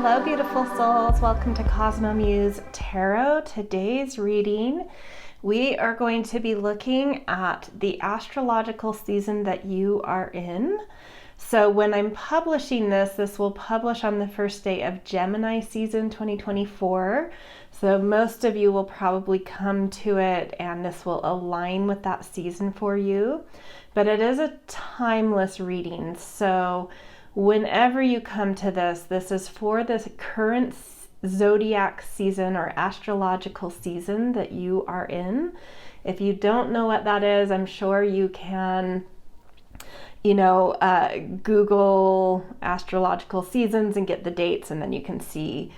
Hello, beautiful souls. Welcome to Cosmo Muse Tarot. Today's reading, we are going to be looking at the astrological season that you are in. So when I'm publishing this, this will publish on the first day of Gemini season 2024. So most of you will probably come to it and this will align with that season for you. But it is a timeless reading. So whenever you come to this, this is for this current Zodiac season or astrological season that you are in. If you don't know what that is, I'm sure you can Google astrological seasons and get the dates, and then you can see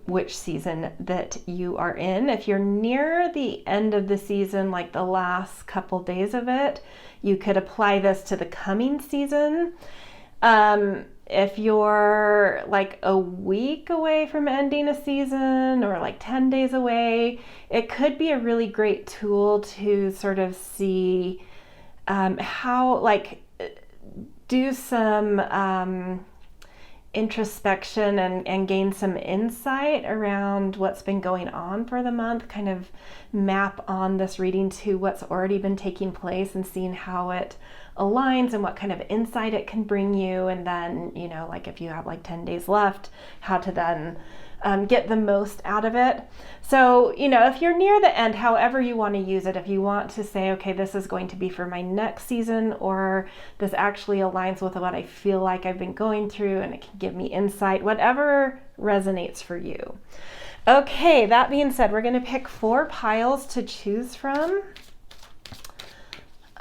which season that you are in. If you're near the end of the season, like the last couple days of it, you could apply this to the coming season. If you're like a week away from ending a season or like 10 days away, it could be a really great tool to sort of see how, like, do some introspection and gain some insight around what's been going on for the month, kind of map on this reading to what's already been taking place and seeing how it aligns and what kind of insight it can bring you. And then, like if you have like 10 days left, how to then get the most out of it. So, if you're near the end, however you want to use it, if you want to say, okay, this is going to be for my next season, or this actually aligns with what I feel like I've been going through and it can give me insight, whatever resonates for you. Okay, that being said, we're going to pick 4 piles to choose from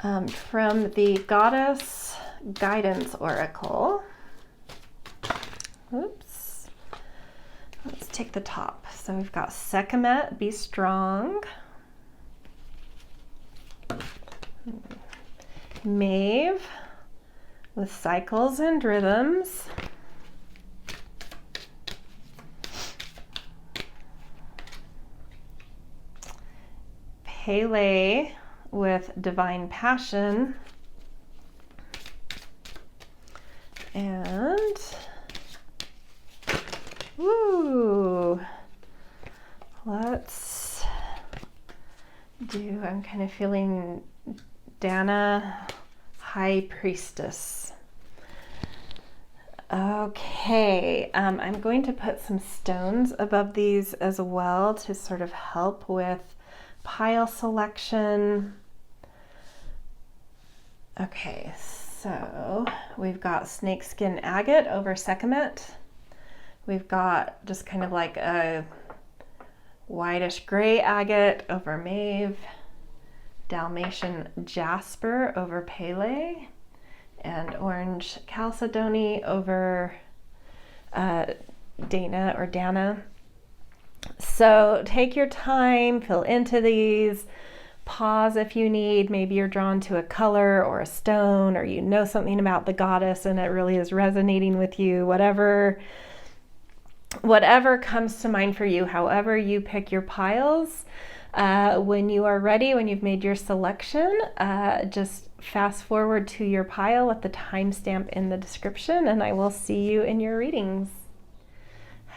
the Goddess Guidance Oracle. Oops. Let's take the top. So we've got Sekhmet, Be Strong. Maeve, with Cycles and Rhythms. Pele, with Divine Passion. And let's do, I'm kind of feeling Dana, High Priestess. Okay, I'm going to put some stones above these as well to sort of help with pile selection. Okay, so we've got Snakeskin Agate over Sekhmet. We've got just kind of like a whitish gray agate over Maeve, Dalmatian Jasper over Pele, and orange Chalcedony over Dana or Dana. So take your time, fill into these, pause if you need. Maybe you're drawn to a color or a stone, or you know something about the goddess and it really is resonating with you. Whatever comes to mind for you, however you pick your piles. When you are ready, when you've made your selection, just fast forward to your pile with the timestamp in the description, and I will see you in your readings.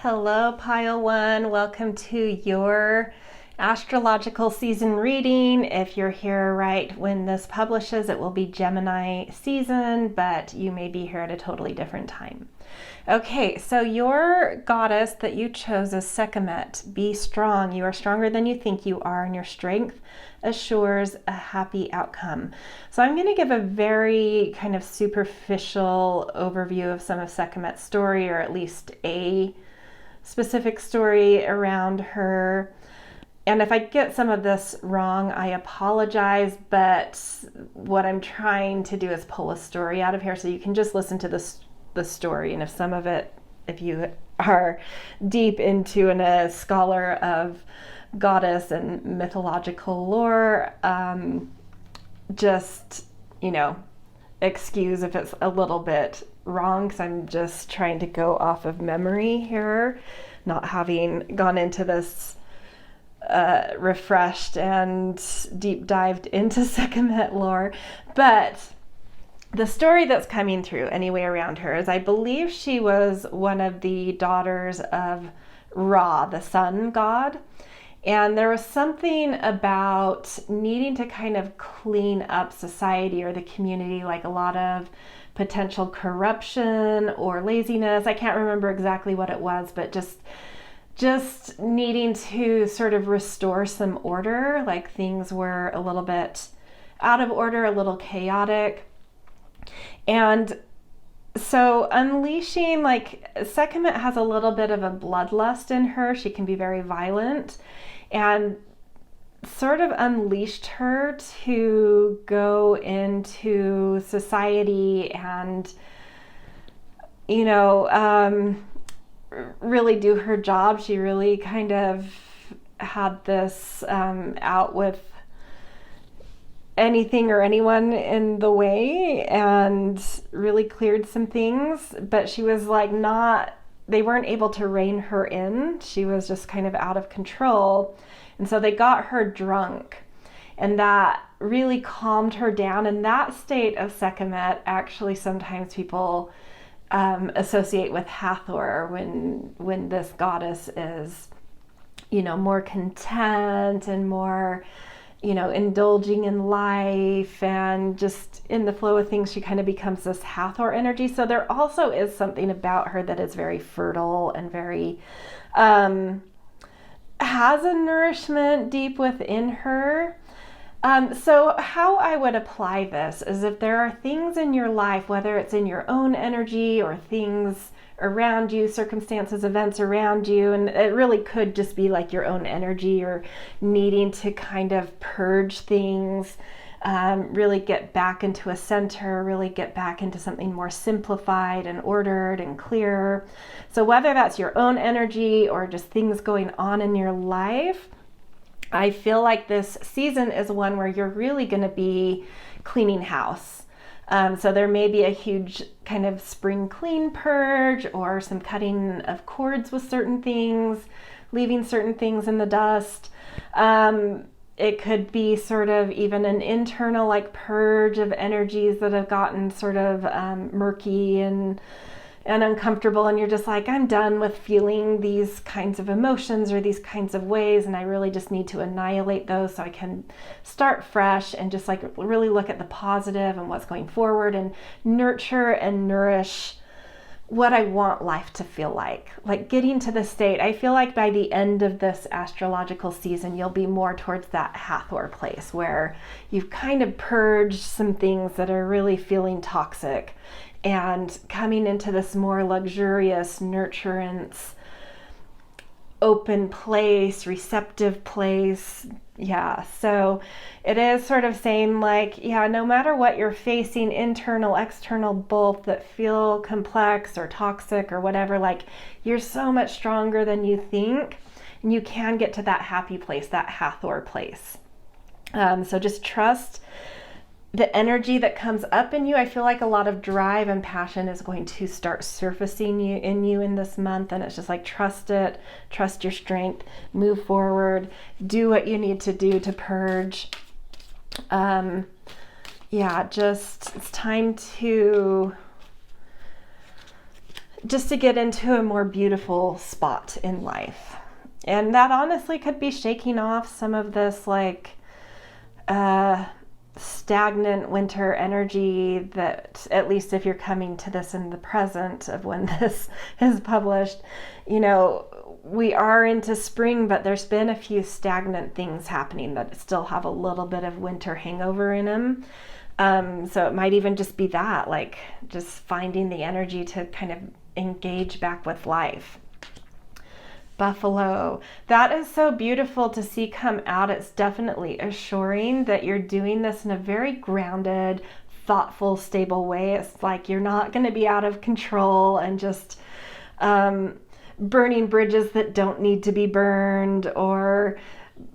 Hello, Pile 1. Welcome to your astrological season reading. If you're here right when this publishes, it will be Gemini season, but you may be here at a totally different time. Okay, so your goddess that you chose is Sekhmet. Be strong. You are stronger than you think you are, and your strength assures a happy outcome. So I'm going to give a very kind of superficial overview of some of Sekhmet's story, or at least a specific story around her. And if I get some of this wrong, I apologize, but what I'm trying to do is pull a story out of here so you can just listen to the story. And if some of it, if you are deep into a scholar of goddess and mythological lore, just, excuse if it's a little bit wrong, because I'm just trying to go off of memory here, not having gone into this refreshed and deep dived into Sekhmet lore. But the story that's coming through anyway around her is I believe she was one of the daughters of Ra, the sun god. And there was something about needing to kind of clean up society or the community, like a lot of potential corruption or laziness. I can't remember exactly what it was, but just needing to sort of restore some order, like things were a little bit out of order, a little chaotic. And so unleashing, like Sekhmet has a little bit of a bloodlust in her. She can be very violent, and sort of unleashed her to go into society and, you know, really do her job. She really kind of had this out with anything or anyone in the way and really cleared some things, but she was like they weren't able to rein her in. She was just kind of out of control. And so they got her drunk, and that really calmed her down. And that state of Sekhmet, actually sometimes people associate with Hathor, when this goddess is, you know, more content and more, you know, indulging in life and just in the flow of things. She kind of becomes this Hathor energy. So there also is something about her that is very fertile and very has a nourishment deep within her. So how I would apply this is, if there are things in your life, whether it's in your own energy or things around you, circumstances, events around you, and it really could just be like your own energy or needing to kind of purge things, really get back into a center, really get back into something more simplified and ordered and clear. So whether that's your own energy or just things going on in your life, I feel like this season is one where you're really going to be cleaning house. So there may be a huge kind of spring clean purge, or some cutting of cords with certain things, leaving certain things in the dust. It could be sort of even an internal like purge of energies that have gotten sort of murky and uncomfortable, and you're just like, I'm done with feeling these kinds of emotions or these kinds of ways, and I really just need to annihilate those so I can start fresh and just like really look at the positive and what's going forward and nurture and nourish what I want life to feel like getting to the state. I feel like by the end of this astrological season, you'll be more towards that Hathor place where you've kind of purged some things that are really feeling toxic, and coming into this more luxurious, nurturance, open place, receptive place. Yeah, so it is sort of saying like, yeah, no matter what you're facing, internal, external, both, that feel complex or toxic or whatever, like you're so much stronger than you think, and you can get to that happy place, that Hathor place. So just trust the energy that comes up in you. I feel like a lot of drive and passion is going to start surfacing in you in this month, and it's just like, trust it, trust your strength, move forward, do what you need to do to purge. It's time to get into a more beautiful spot in life. And that honestly could be shaking off some of this like stagnant winter energy that, at least if you're coming to this in the present of when this is published, you know, we are into spring, but there's been a few stagnant things happening that still have a little bit of winter hangover in them. So it might even just be that, like just finding the energy to kind of engage back with life. Buffalo, that is so beautiful to see come out. It's definitely assuring that you're doing this in a very grounded, thoughtful, stable way. It's like you're not going to be out of control and just burning bridges that don't need to be burned, or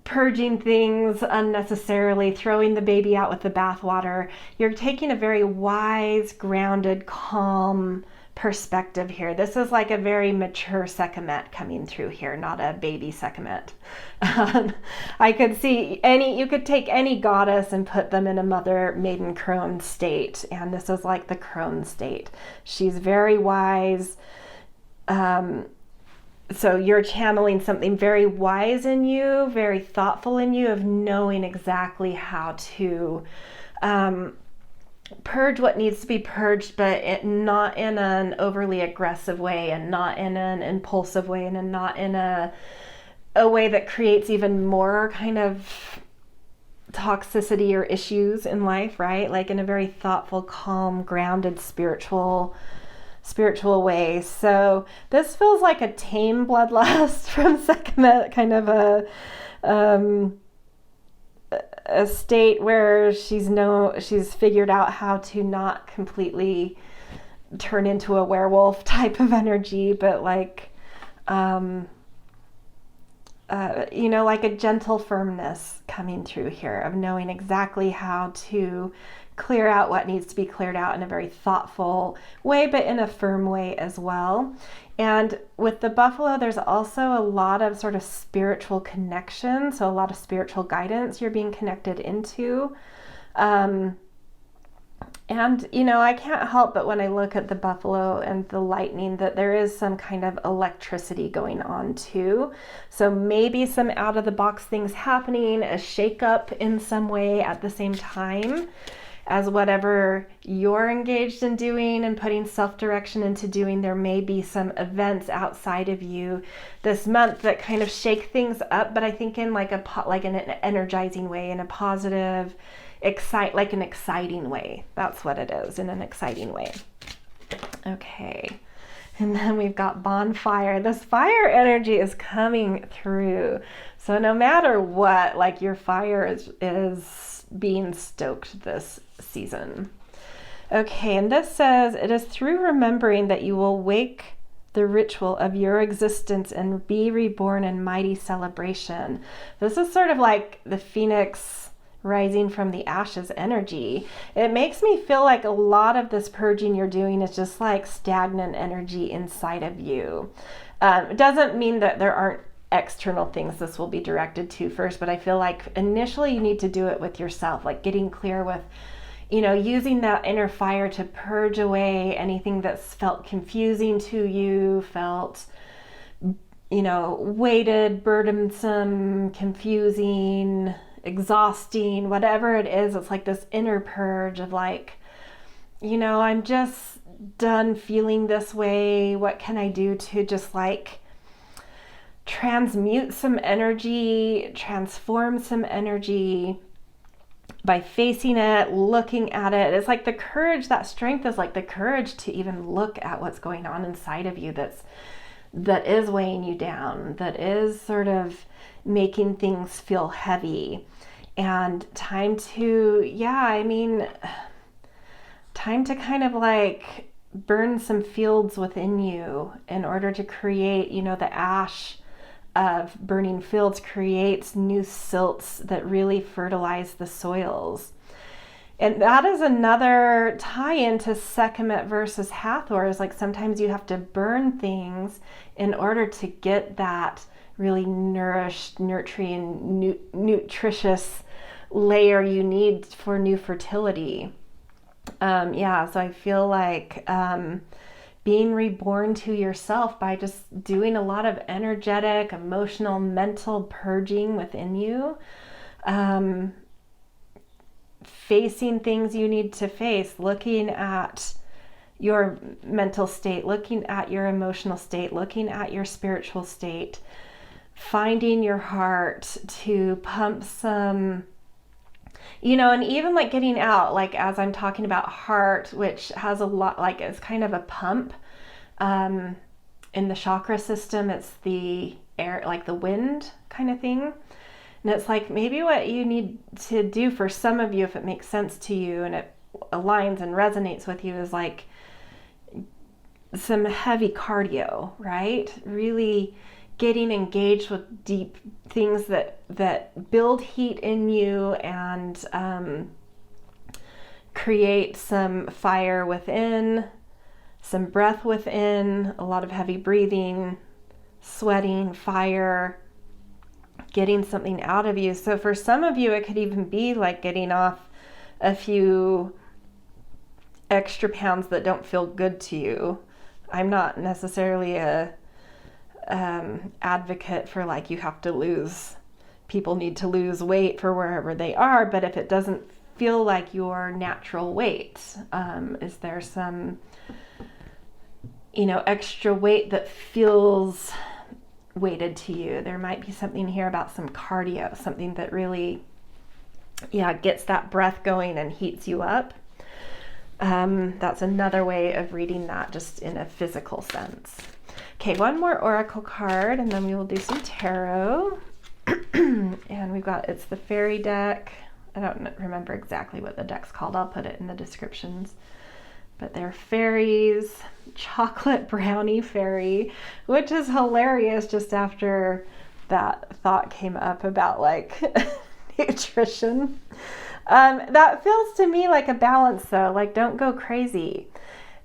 purging things unnecessarily, throwing the baby out with the bathwater. You're taking a very wise, grounded, calm perspective here. This is like a very mature Sekhmet coming through here, not a baby Sekhmet. I could see you could take any goddess and put them in a mother maiden crone state, and this is like the crone state. She's very wise. So you're channeling something very wise in you, very thoughtful in you, of knowing exactly how to purge what needs to be purged, but not in an overly aggressive way, and not in an impulsive way, and not in a way that creates even more kind of toxicity or issues in life, right? Like in a very thoughtful, calm, grounded, spiritual way. So this feels like a tame bloodlust from Sekhmet, kind of a state where she's figured out how to not completely turn into a werewolf type of energy, but like like a gentle firmness coming through here, of knowing exactly how to clear out what needs to be cleared out in a very thoughtful way, but in a firm way as well. And with the buffalo, there's also a lot of sort of spiritual connection. So a lot of spiritual guidance you're being connected into. And, I can't help but when I look at the buffalo and the lightning, that there is some kind of electricity going on too. So maybe some out of the box things happening, a shakeup in some way at the same time as whatever you're engaged in doing and putting self-direction into doing. There may be some events outside of you this month that kind of shake things up, but I think in like an energizing way, in a positive, an exciting way. That's what it is, in an exciting way. Okay. And then we've got bonfire. This fire energy is coming through. So no matter what, like your fire is being stoked this season. Okay, and this says, it is through remembering that you will wake the ritual of your existence and be reborn in mighty celebration. This is sort of like the phoenix rising from the ashes energy. It makes me feel like a lot of this purging you're doing is just like stagnant energy inside of you. It doesn't mean that there aren't external things this will be directed to first, but I feel like initially you need to do it with yourself, like getting clear with, using that inner fire to purge away anything that's felt confusing to you, felt, weighted, burdensome, confusing, exhausting, whatever it is. It's like this inner purge of like, I'm just done feeling this way. What can I do to just like transmute some energy, transform some energy by facing it, looking at it? It's like the courage, that strength is like the courage to even look at what's going on inside of you that is weighing you down, that is sort of making things feel heavy. And time to kind of like burn some fields within you in order to create, the ash of burning fields creates new silts that really fertilize the soils. And that is another tie-in to Sekhmet versus Hathor, is like sometimes you have to burn things in order to get that really nourished, nurturing, nutritious layer you need for new fertility. So I feel like being reborn to yourself by just doing a lot of energetic, emotional, mental purging within you, facing things you need to face, looking at your mental state, looking at your emotional state, looking at your spiritual state, finding your heart to pump some, and even like getting out, like as I'm talking about heart, which has a lot, like it's kind of a pump in the chakra system. It's the air, like the wind kind of thing. And it's like maybe what you need to do for some of you, if it makes sense to you and it aligns and resonates with you, is like some heavy cardio, right? Really getting engaged with deep things that build heat in you and create some fire within, some breath within, a lot of heavy breathing, sweating, fire, getting something out of you. So for some of you, it could even be like getting off a few extra pounds that don't feel good to you. I'm not necessarily a advocate for like you have to lose, people need to lose weight for wherever they are, but if it doesn't feel like your natural weight, is there some, extra weight that feels weighted to you? There might be something here about some cardio, something that really, gets that breath going and heats you up. That's another way of reading that, just in a physical sense. Okay, one more oracle card, and then we will do some tarot. And it's the fairy deck. I don't remember exactly what the deck's called. I'll put it in the descriptions. But they're fairies, chocolate brownie fairy, which is hilarious just after that thought came up about like nutrition. That feels to me like a balance though, like don't go crazy.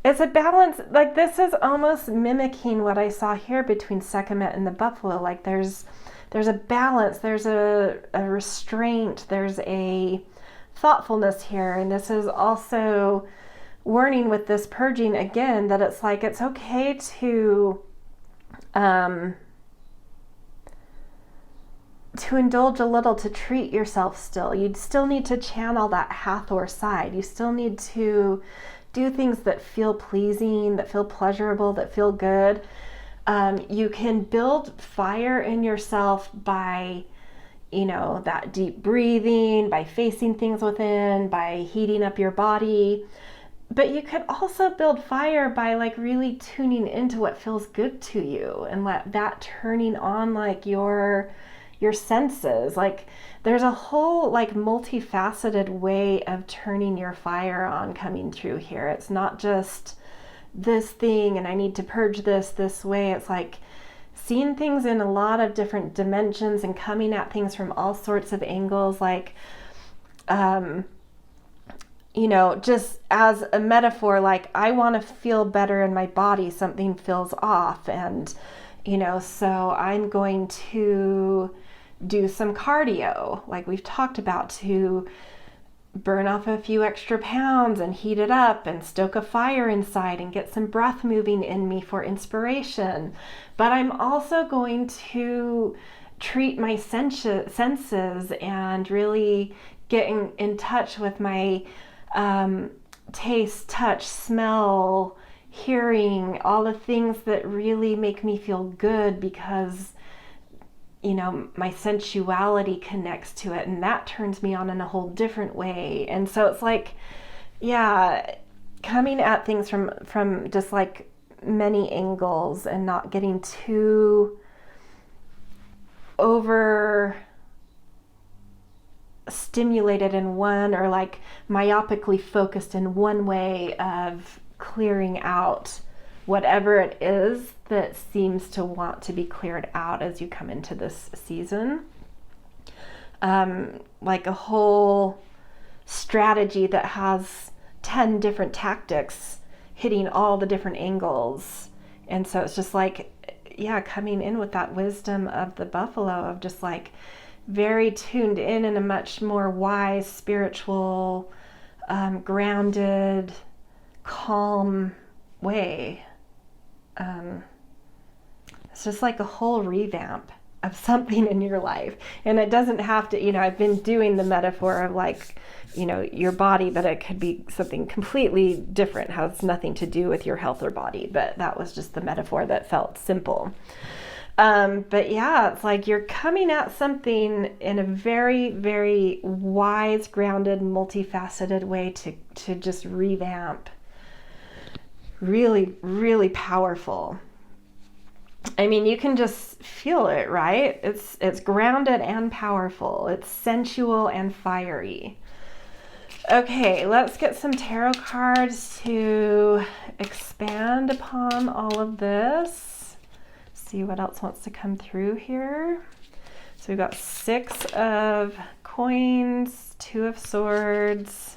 It's a balance, like this is almost mimicking what I saw here between Sekhmet and the buffalo. Like there's a balance, there's a restraint, there's a thoughtfulness here. And this is also warning with this purging again, that it's like, it's okay to indulge a little, to treat yourself still. You still need to channel that Hathor side. You still need to do things that feel pleasing, that feel pleasurable, that feel good. You can build fire in yourself by, that deep breathing, by facing things within, by heating up your body. But you could also build fire by like really tuning into what feels good to you and let that turning on like your senses. Like there's a whole like multifaceted way of turning your fire on coming through here. It's not just this thing and I need to purge this way. It's like seeing things in a lot of different dimensions and coming at things from all sorts of angles. Like, just as a metaphor, like I want to feel better in my body, something feels off. And, so I'm going to do some cardio, like we've talked about, to burn off a few extra pounds and heat it up and stoke a fire inside and get some breath moving in me for inspiration. But I'm also going to treat my senses and really get in touch with my taste, touch, smell, hearing, all the things that really make me feel good, because my sensuality connects to it, and that turns me on in a whole different way. And so it's like, coming at things from just like many angles and not getting too over stimulated in one, or like myopically focused in one way of clearing out whatever it is that seems to want to be cleared out as you come into this season. Like a whole strategy that has 10 different tactics hitting all the different angles. And so it's just like, coming in with that wisdom of the buffalo, of just like very tuned in a much more wise, spiritual, grounded, calm way. It's just like a whole revamp of something in your life. And it doesn't have to, I've been doing the metaphor of like, your body, but it could be something completely different, has nothing to do with your health or body. But that was just the metaphor that felt simple. But it's like you're coming at something in a very, very wise, grounded, multifaceted way to just revamp. Really, really powerful. I mean, you can just feel it, right? It's grounded and powerful. It's sensual and fiery. Okay, let's get some tarot cards to expand upon all of this. See what else wants to come through here. So we've got 6 of coins, 2 of swords,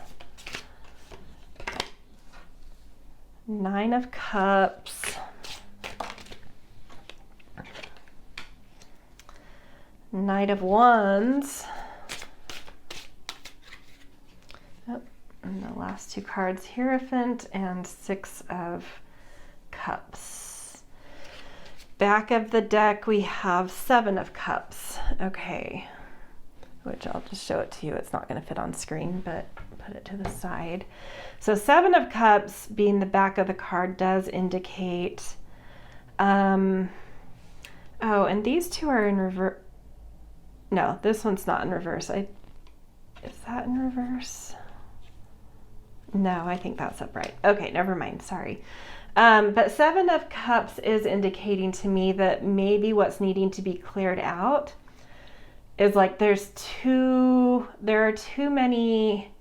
Nine of Cups. Knight of Wands. Oh, and the last two cards, Hierophant and Six of Cups. Back of the deck, we have Seven of Cups. Okay, which I'll just show it to you. It's not going to fit on screen, but put it to the side. So Seven of Cups being the back of the card does indicate, oh, and these two are in reverse. No, this one's not in reverse. Is that in reverse? No, I think that's upright. Okay, never mind. Sorry. But Seven of Cups is indicating to me that maybe what's needing to be cleared out is like there are too many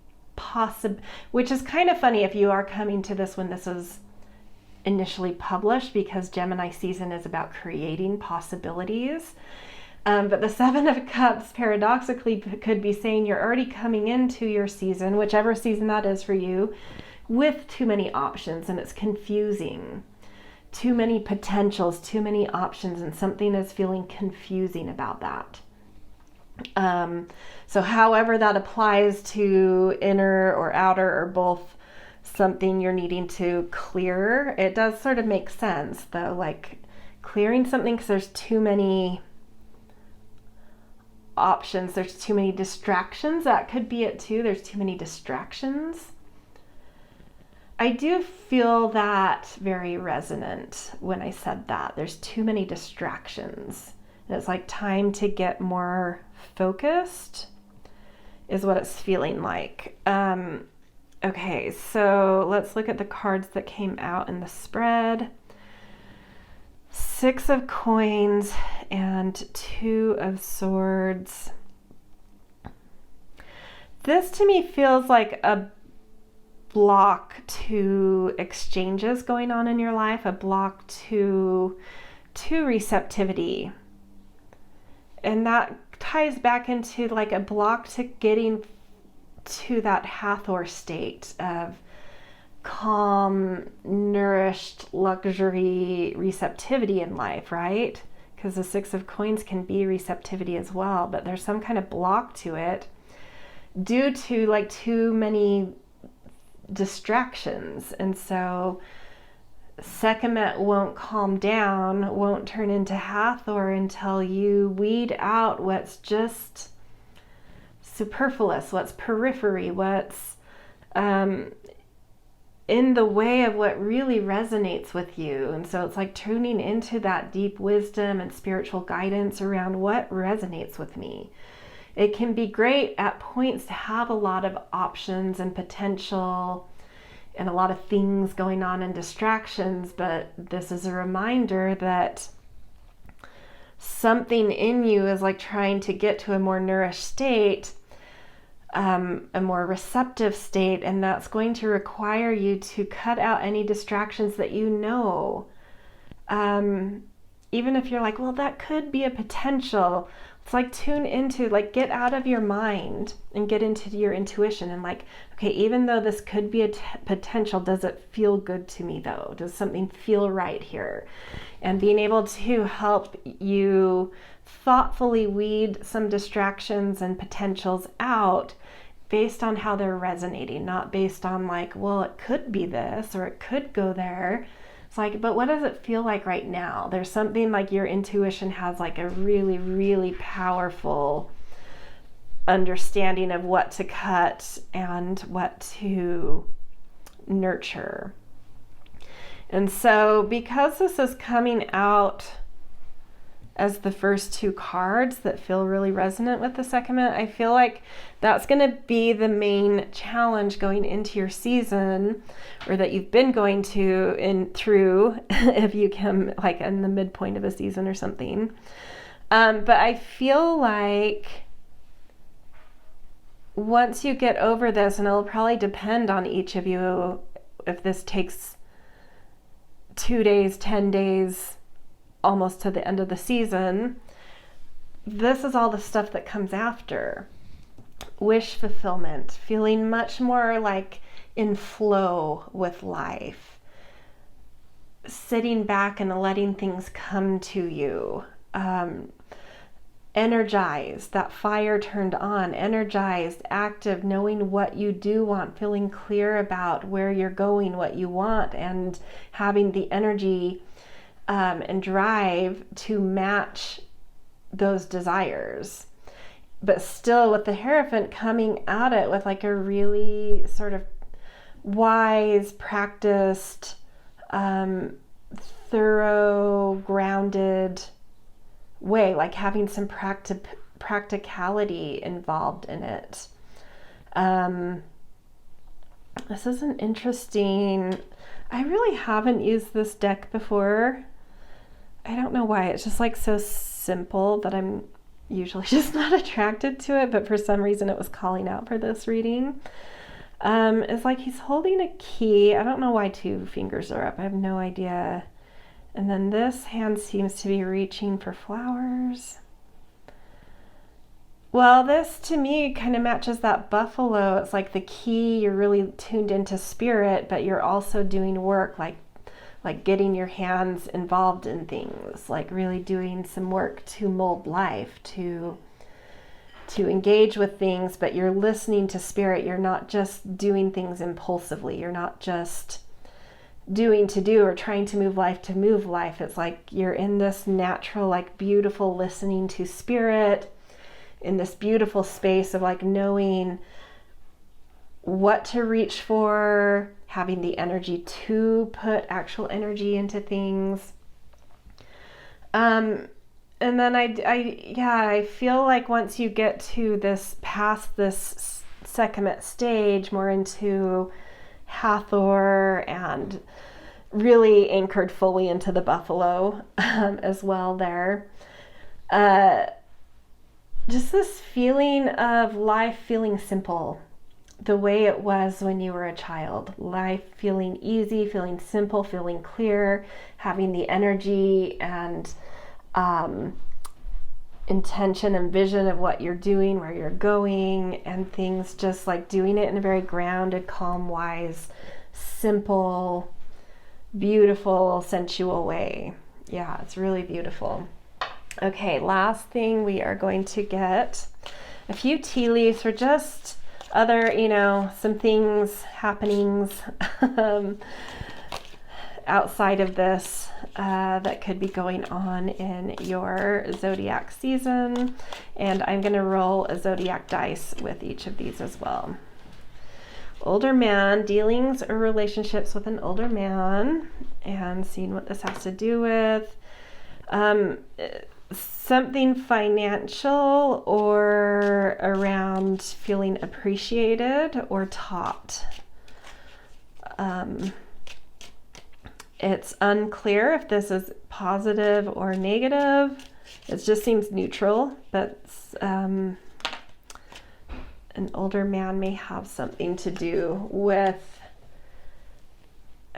which is kind of funny if you are coming to this when this was initially published, because Gemini season is about creating possibilities. But the Seven of Cups paradoxically could be saying you're already coming into your season, whichever season that is for you, with too many options, and it's confusing. Too many potentials, too many options, and something is feeling confusing about that. So however that applies to inner or outer or both, something you're needing to clear, it does sort of make sense though, like clearing something because there's too many options, there's too many distractions. That could be it too. There's too many distractions. I do feel that very resonant when I said that. There's too many distractions. And it's like time to get more focused is what it's feeling like. Okay, so let's look at the cards that came out in the spread. Six of Coins and Two of Swords. This to me feels like a block to exchanges going on in your life, a block to receptivity. And that ties back into like a block to getting to that Hathor state of calm, nourished, luxury, receptivity in life, right? Because the Six of Coins can be receptivity as well, but there's some kind of block to it due to like too many distractions. And so Sekhmet won't calm down, won't turn into Hathor until you weed out what's just superfluous, what's periphery, what's in the way of what really resonates with you. And so it's like tuning into that deep wisdom and spiritual guidance around what resonates with me. It can be great at points to have a lot of options and potential and a lot of things going on and distractions, but this is a reminder that something in you is like trying to get to a more nourished state, a more receptive state, and that's going to require you to cut out any distractions that you know. Even if you're like, well, that could be a potential. It's like tune into, like get out of your mind and get into your intuition and like, okay, even though this could be a potential, does it feel good to me though? Does something feel right here? And being able to help you thoughtfully weed some distractions and potentials out based on how they're resonating, not based on like, well, it could be this or it could go there. It's like, but what does it feel like right now? There's something like your intuition has like a really, really powerful understanding of what to cut and what to nurture. And so because this is coming out as the first two cards that feel really resonant with the Sekhmet, I feel like that's going to be the main challenge going into your season, or that you've been going through if you come like in the midpoint of a season or something. But I feel like once you get over this, and it'll probably depend on each of you if this takes 2 days, 10 days, almost to the end of the season, this is all the stuff that comes after. Wish fulfillment, feeling much more like in flow with life, sitting back and letting things come to you. Energized, that fire turned on, energized, active, knowing what you do want, feeling clear about where you're going, what you want, and having the energy and drive to match those desires. But still with the Hierophant coming at it with like a really sort of wise, practiced, thorough, grounded way, like having some practicality involved in it. This is an interesting, I really haven't used this deck before. I don't know why, it's just like so simple that I'm usually just not attracted to it, but for some reason it was calling out for this reading. It's like he's holding a key. I don't know why 2 fingers are up, I have no idea. And then this hand seems to be reaching for flowers. Well, this to me kind of matches that buffalo. It's like the key, you're really tuned into spirit, but you're also doing work, like getting your hands involved in things, like really doing some work to mold life, to engage with things, but you're listening to spirit. You're not just doing things impulsively. You're not just doing to do or trying to move life. It's like you're in this natural, like beautiful listening to spirit, in this beautiful space of like knowing what to reach for, having the energy to put actual energy into things. And then I feel like once you get to this, past this Sekhmet stage, more into Hathor and really anchored fully into the buffalo as well there. Just this feeling of life feeling simple, the way it was when you were a child. Life feeling easy, feeling simple, feeling clear, having the energy and intention and vision of what you're doing, where you're going, and things just like doing it in a very grounded, calm, wise, simple, beautiful, sensual way. Yeah, it's really beautiful. Okay, last thing, we are going to get a few tea leaves for just other, some things, happenings outside of this that could be going on in your zodiac season. And I'm going to roll a zodiac dice with each of these as well. Older man, dealings or relationships with an older man, and seeing what this has to do with. Something financial or around feeling appreciated or taught. It's unclear if this is positive or negative. It just seems neutral, but an older man may have something to do with,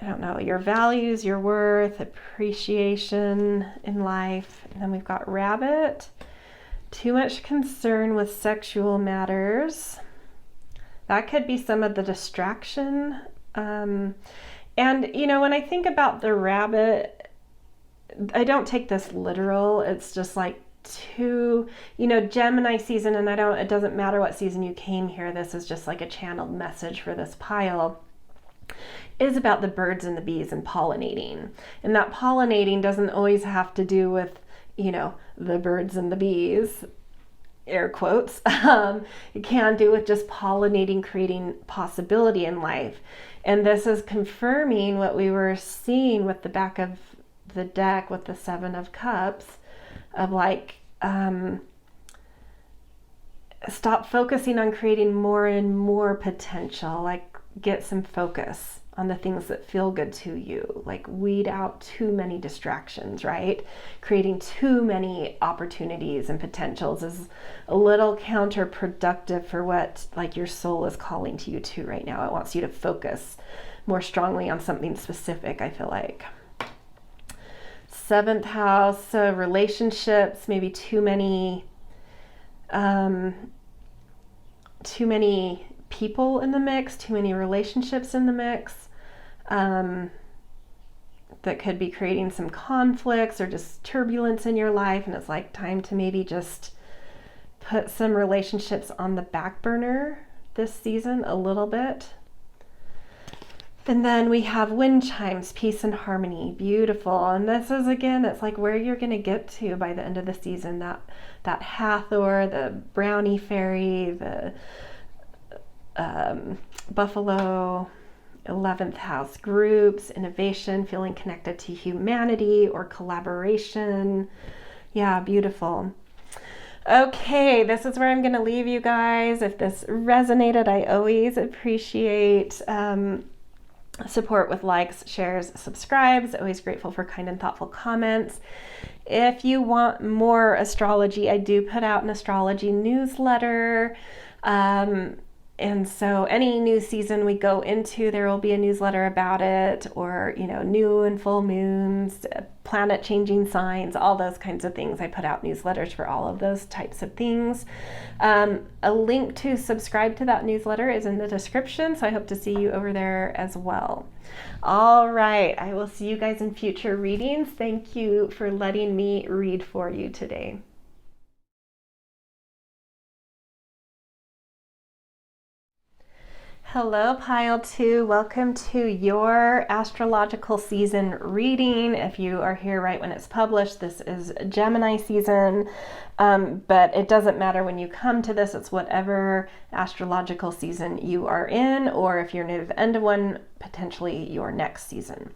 I don't know, your values, your worth, appreciation in life. And then we've got rabbit, too much concern with sexual matters. That could be some of the distraction. And, when I think about the rabbit, I don't take this literal. It's just like Gemini season, and it doesn't matter what season you came here. This is just like a channeled message for this pile. Is about the birds and the bees and pollinating. And that pollinating doesn't always have to do with, the birds and the bees, air quotes. It can do with just pollinating, creating possibility in life. And this is confirming what we were seeing with the back of the deck with the 7 of Cups, of like, stop focusing on creating more and more potential, like get some focus on the things that feel good to you, like weed out too many distractions, right? Creating too many opportunities and potentials is a little counterproductive for what like your soul is calling to you to right now. It wants you to focus more strongly on something specific, I feel like. 7th house, relationships, maybe too many people in the mix, too many relationships in the mix, that could be creating some conflicts or just turbulence in your life. And it's like time to maybe just put some relationships on the back burner this season a little bit. And then we have wind chimes, peace and harmony, beautiful. And this is, again, it's like where you're going to get to by the end of the season, that Hathor, the brownie fairy, the Buffalo, 11th house, groups, innovation, feeling connected to humanity or collaboration. Yeah, beautiful. Okay, this is where I'm going to leave you guys. If this resonated, I always appreciate support with likes, shares, subscribes. Always grateful for kind and thoughtful comments. If you want more astrology, I do put out an astrology newsletter. And so any new season we go into, there will be a newsletter about it, or, new and full moons, planet changing signs, all those kinds of things. I put out newsletters for all of those types of things. A link to subscribe to that newsletter is in the description, so I hope to see you over there as well. All right, I will see you guys in future readings. Thank you for letting me read for you today. Hello, Pile 2. Welcome to your astrological season reading. If you are here right when it's published, this is Gemini season, but it doesn't matter when you come to this. It's whatever astrological season you are in, or if you're near the end of one, potentially your next season.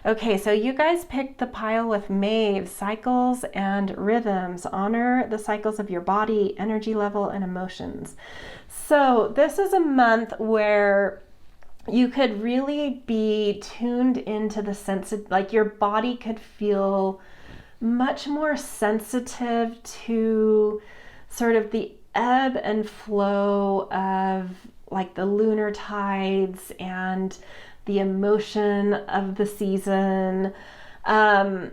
Okay, so you guys picked the pile with Maeve, cycles and rhythms. Honor the cycles of your body, energy level, and emotions. So this is a month where you could really be tuned into the sense of, like, your body could feel much more sensitive to sort of the ebb and flow of, like, the lunar tides and the emotion of the season, and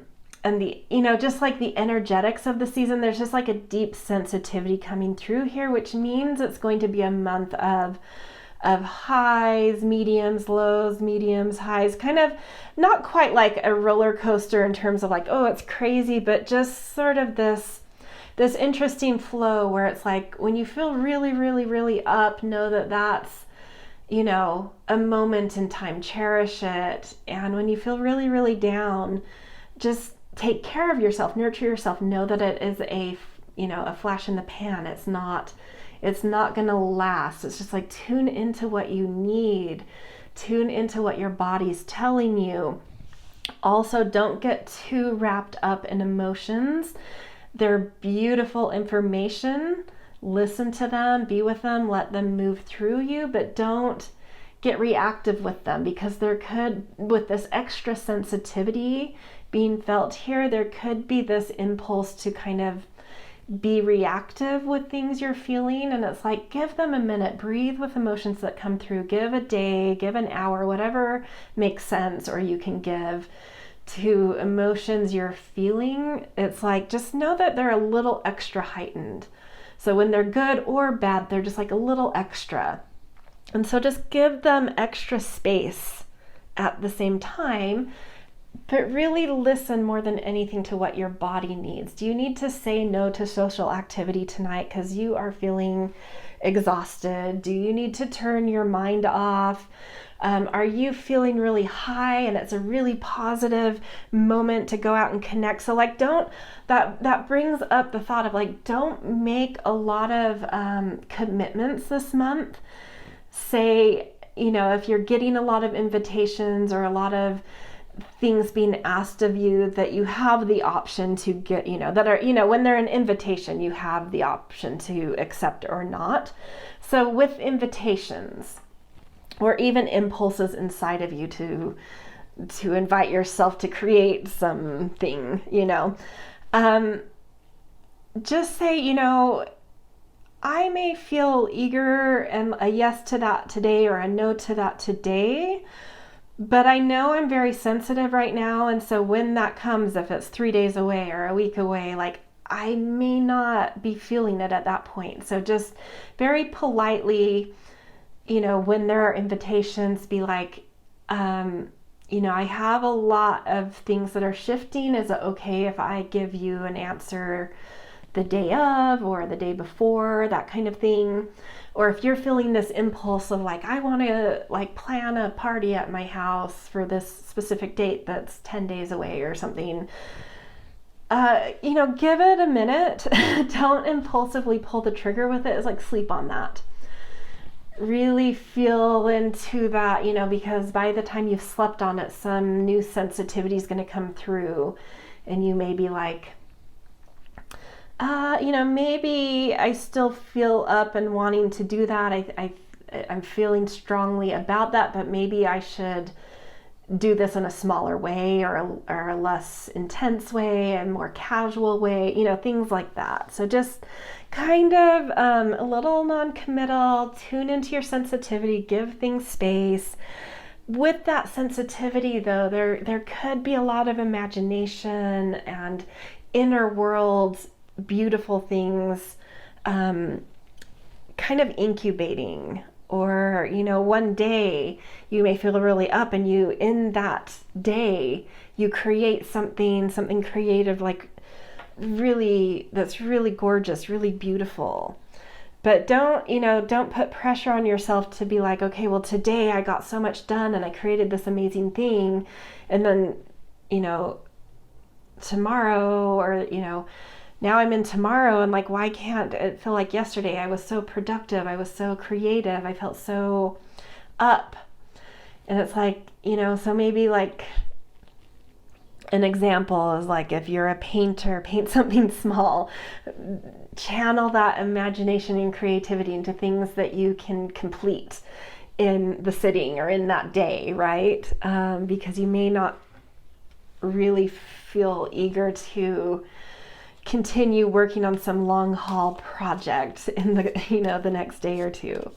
the, just like the energetics of the season. There's just like a deep sensitivity coming through here, which means it's going to be a month of highs, mediums, lows, mediums, highs, kind of not quite like a roller coaster in terms of like, oh, it's crazy, but just sort of this interesting flow where it's like when you feel really, really, really up, know that that's, a moment in time, cherish it. And when you feel really, really down, just take care of yourself, nurture yourself, know that it is a flash in the pan. It's not going to last. It's just like tune into what you need, tune into what your body's telling you. Also, don't get too wrapped up in emotions. They're beautiful information. Listen to them, be with them, let them move through you, but don't get reactive with them, because there could, with this extra sensitivity being felt here, there could be this impulse to kind of be reactive with things you're feeling. And it's like, give them a minute, breathe with emotions that come through, give a day, give an hour, whatever makes sense, or you can give to emotions you're feeling. It's like, just know that they're a little extra heightened. So when they're good or bad, they're just like a little extra. And so just give them extra space at the same time, but really listen more than anything to what your body needs. Do you need to say no to social activity tonight because you are feeling exhausted? Do you need to turn your mind off? Are you feeling really high and it's a really positive moment to go out and connect? So like, that brings up the thought of like, don't make a lot of commitments this month. Say, if you're getting a lot of invitations or a lot of things being asked of you, that you have the option to get, that are, when they're an invitation, you have the option to accept or not. So with invitations, or even impulses inside of you to invite yourself to create something, just say, I may feel eager and a yes to that today or a no to that today, but I know I'm very sensitive right now. And so when that comes, if it's 3 days away or a week away, like, I may not be feeling it at that point. So just very politely, when there are invitations, be like, I have a lot of things that are shifting. Is it okay if I give you an answer the day of or the day before, that kind of thing? Or if you're feeling this impulse of like, I want to like plan a party at my house for this specific date that's 10 days away or something, give it a minute. Don't impulsively pull the trigger with it. It's like sleep on that. Really feel into that, because by the time you've slept on it, some new sensitivity is going to come through, and you may be like, maybe I still feel up and wanting to do that. I'm feeling strongly about that, but maybe I should do this in a smaller way or a less intense way, a more casual way, things like that. So just kind of a little non-committal, tune into your sensitivity, give things space. With that sensitivity though, there could be a lot of imagination and inner world, beautiful things kind of incubating. Or, one day you may feel really up, and in that day, you create something creative, like that's really gorgeous, really beautiful. But don't put pressure on yourself to be like, okay, well, today I got so much done and I created this amazing thing. And then, tomorrow, or, now I'm in tomorrow, and like, why can't it feel like yesterday? I was so productive. I was so creative. I felt so up. And it's like, so maybe like an example is like, if you're a painter, paint something small, channel that imagination and creativity into things that you can complete in the sitting or in that day, right? Because you may not really feel eager to continue working on some long haul project in the next day or two.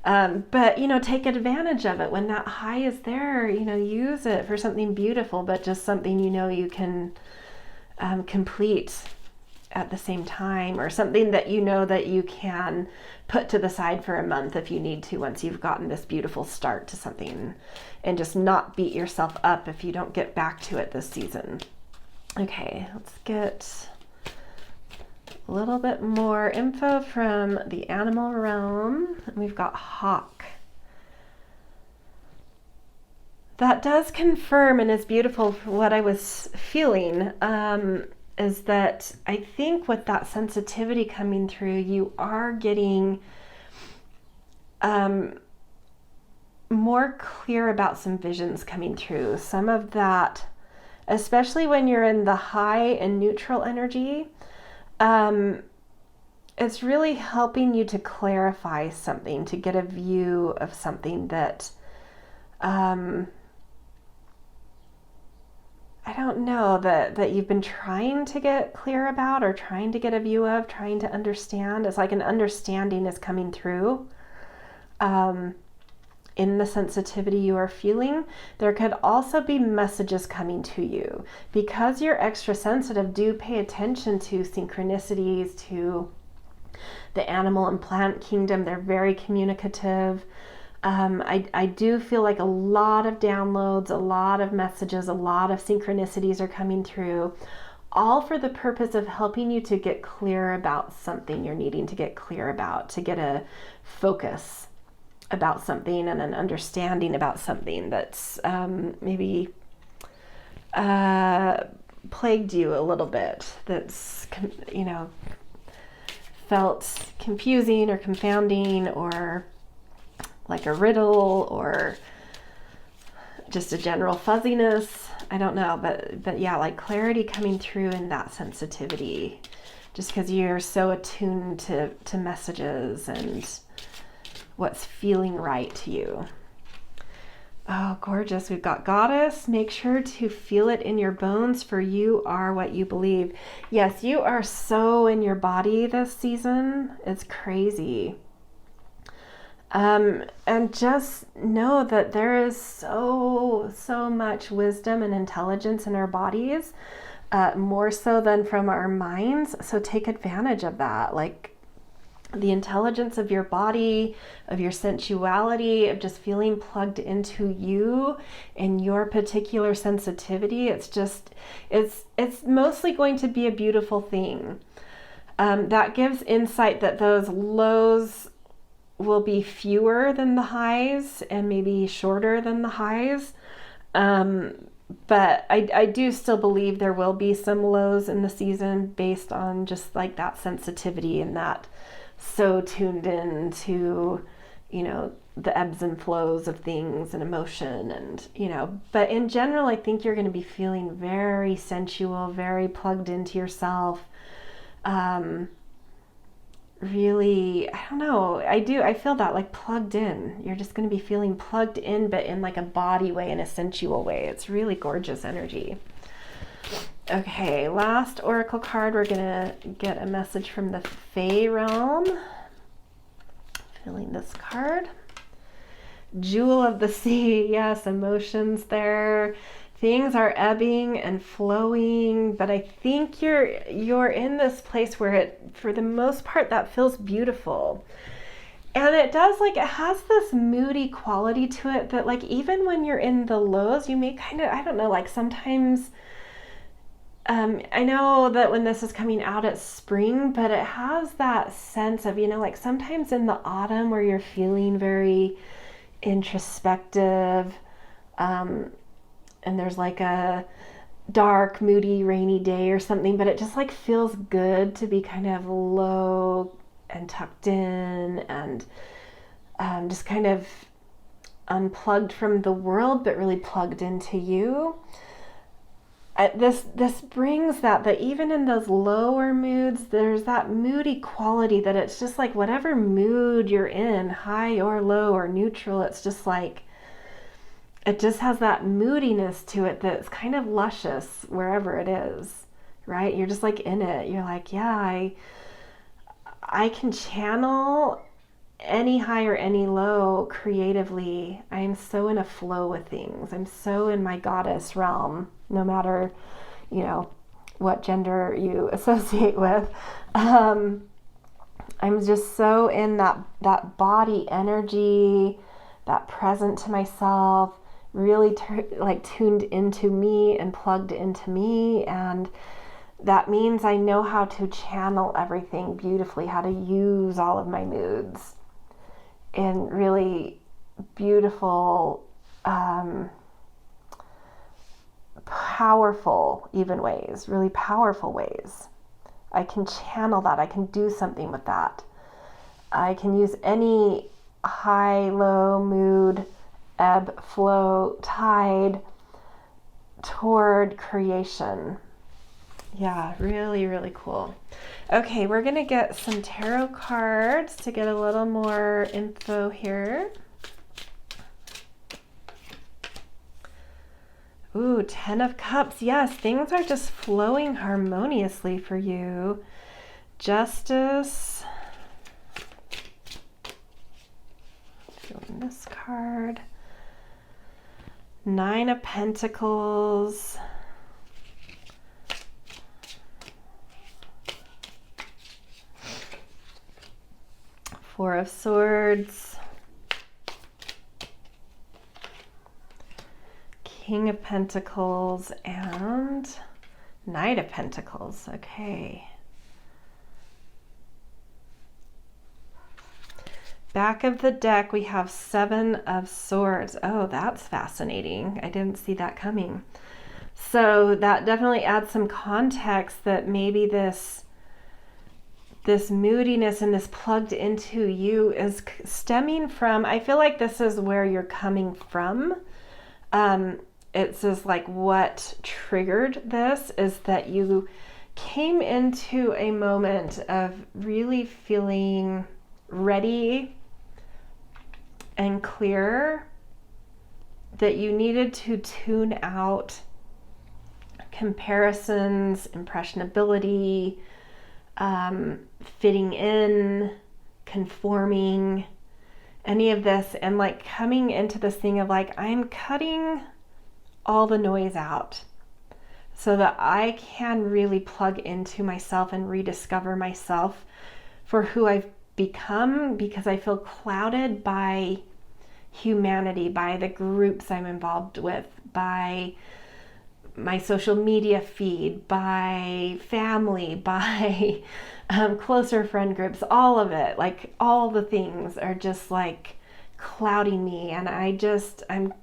But take advantage of it when that high is there. Use it for something beautiful, but just something you can complete at the same time, or something that that you can put to the side for a month if you need to, once you've gotten this beautiful start to something, and just not beat yourself up if you don't get back to it this season. Okay, let's get a little bit more info from the animal realm. We've got hawk. That does confirm, and is beautiful for what I was feeling, is that I think with that sensitivity coming through, you are getting more clear about some visions coming through. Some of that, especially when you're in the high and neutral energy, it's really helping you to clarify something, to get a view of something that, I don't know, that you've been trying to get clear about, or trying to get a view of, trying to understand. It's like an understanding is coming through in the sensitivity you are feeling. There could also be messages coming to you. Because you're extra sensitive, do pay attention to synchronicities, to the animal and plant kingdom. They're very communicative. I do feel like a lot of downloads, a lot of messages, a lot of synchronicities are coming through, all for the purpose of helping you to get clear about something you're needing to get clear about, to get a focus about something and an understanding about something that's maybe plagued you a little bit, that's felt confusing or confounding, or like a riddle, or just a general fuzziness. I don't know, but yeah, like clarity coming through in that sensitivity, just because you're so attuned to messages and what's feeling right to you. Oh, gorgeous. We've got goddess. Make sure to feel it in your bones, for you are what you believe. Yes, you are so in your body this season. It's crazy. And just know that there is so much wisdom and intelligence in our bodies, more so than from our minds. So take advantage of that. Like, the intelligence of your body, of your sensuality, of just feeling plugged into you and your particular sensitivity. It's mostly going to be a beautiful thing. That gives insight that those lows will be fewer than the highs and maybe shorter than the highs. But I do still believe there will be some lows in the season based on just like that sensitivity and that so tuned in to, the ebbs and flows of things and emotion and, but in general, I think you're going to be feeling very sensual, very plugged into yourself. Really, I don't know. I feel that like plugged in. You're just going to be feeling plugged in, but in like a body way, in a sensual way. It's really gorgeous energy. Okay, last oracle card. We're gonna get a message from the Fae realm. Feeling this card. Jewel of the Sea. Yes, emotions there. Things are ebbing and flowing, but I think you're in this place where it, for the most part, that feels beautiful. And it does, like, it has this moody quality to it that, like, even when you're in the lows, you may kind of, I don't know, like sometimes, I know that when this is coming out it's spring, but it has that sense of, like sometimes in the autumn where you're feeling very introspective, and there's like a dark, moody, rainy day or something, but it just like feels good to be kind of low and tucked in and just kind of unplugged from the world, but really plugged into you. This brings that even in those lower moods, there's that moody quality that it's just like whatever mood you're in, high or low or neutral, it's just like, it just has that moodiness to it that's kind of luscious wherever it is, right? You're just like in it. You're like, yeah, I can channel any high or any low creatively. I am so in a flow with things. I'm so in my goddess realm, no matter, what gender you associate with. I'm just so in that body energy, that present to myself, really tuned into me and plugged into me. And that means I know how to channel everything beautifully, how to use all of my moods in really beautiful, powerful even ways, really powerful ways. I can channel that. I can do something with that. I can use any high, low mood, ebb, flow, tide toward creation. Yeah, really, really cool. Okay, we're going to get some tarot cards to get a little more info here. Ooh, 10 of Cups. Yes, things are just flowing harmoniously for you. Justice. Feeling this card. 9 of Pentacles. Four of Swords. King of Pentacles and Knight of Pentacles. Okay. Back of the deck, we have 7 of Swords. Oh, that's fascinating. I didn't see that coming. So that definitely adds some context that maybe this moodiness and this plugged into you is stemming from, I feel like this is where you're coming from. It says like what triggered this is that you came into a moment of really feeling ready and clear, that you needed to tune out comparisons, impressionability, fitting in, conforming, any of this, and like coming into this thing of like, I'm cutting all the noise out so that I can really plug into myself and rediscover myself for who I've become, because I feel clouded by humanity, by the groups I'm involved with, by my social media feed, by family, by closer friend groups, all of it, like all the things are just like clouding me, and I'm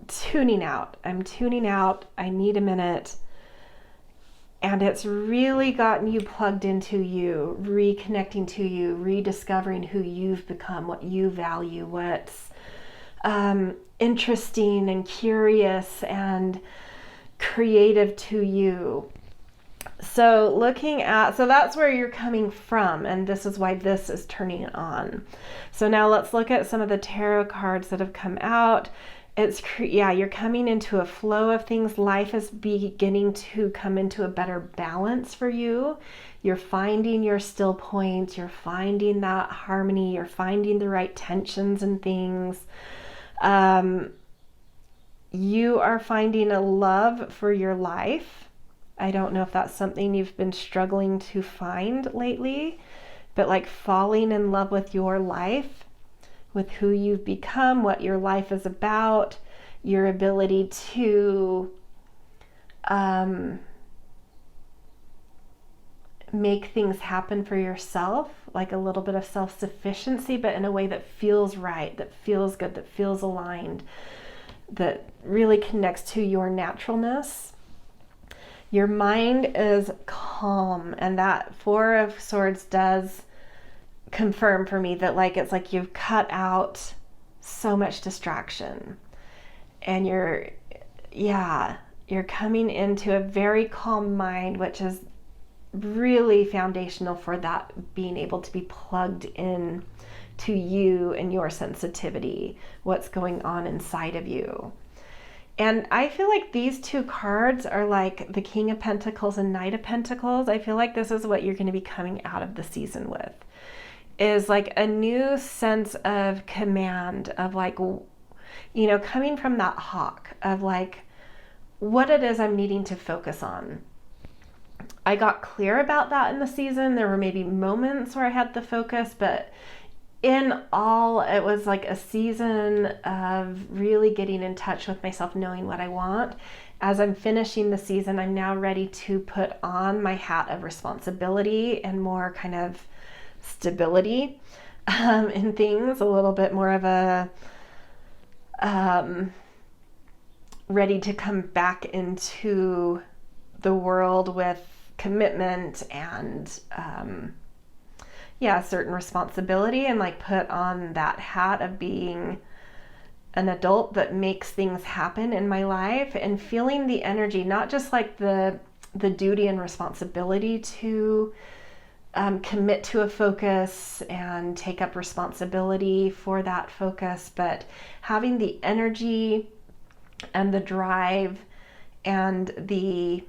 tuning out. I need a minute. And it's really gotten you plugged into you, reconnecting to you, rediscovering who you've become, what you value, what's interesting and curious and creative to you. So that's where you're coming from, and this is why this is turning on. So now let's look at some of the tarot cards that have come out. You're coming into a flow of things. Life is beginning to come into a better balance for you. You're finding your still points. You're finding that harmony. You're finding the right tensions and things. You are finding a love for your life. I don't know if that's something you've been struggling to find lately, but like falling in love with your life, with who you've become, what your life is about, your ability to make things happen for yourself, like a little bit of self-sufficiency, but in a way that feels right, that feels good, that feels aligned, that really connects to your naturalness. Your mind is calm, and that Four of Swords does confirm for me that it's like you've cut out so much distraction, and you're coming into a very calm mind, which is really foundational for that being able to be plugged in to you and your sensitivity, what's going on inside of you. And I feel like these two cards are like the King of Pentacles and Knight of Pentacles. I feel like this is what you're going to be coming out of the season with, is like a new sense of command, of like, coming from that hawk of like what it is I'm needing to focus on. I got clear about that in the season. There were maybe moments where I had the focus, but in all, it was like a season of really getting in touch with myself, knowing what I want. As I'm finishing the season, I'm now ready to put on my hat of responsibility and more kind of stability in things, a little bit more of a ready to come back into the world with commitment and certain responsibility, and like put on that hat of being an adult that makes things happen in my life, and feeling the energy, not just like the duty and responsibility to commit to a focus and take up responsibility for that focus, but having the energy and the drive and the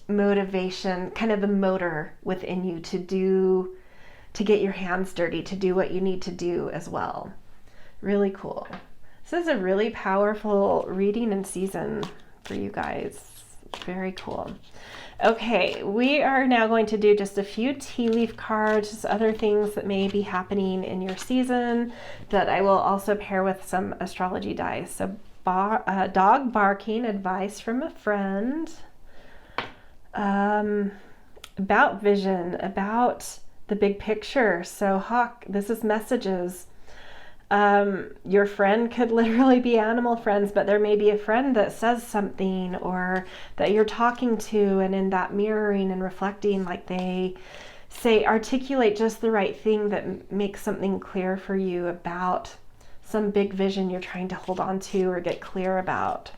motivation, kind of the motor within you to get your hands dirty, to do what you need to do as well. Really cool. This is a really powerful reading and season for you guys. Very cool. Okay, we are now going to do just a few tea leaf cards, just other things that may be happening in your season that I will also pair with some astrology dice. So dog barking, advice from a friend, about vision, about the big picture. So hawk, this is messages. Your friend could literally be animal friends, but there may be a friend that says something, or that you're talking to, and in that mirroring and reflecting, like they say, articulate just the right thing that makes something clear for you about some big vision you're trying to hold on to or get clear about.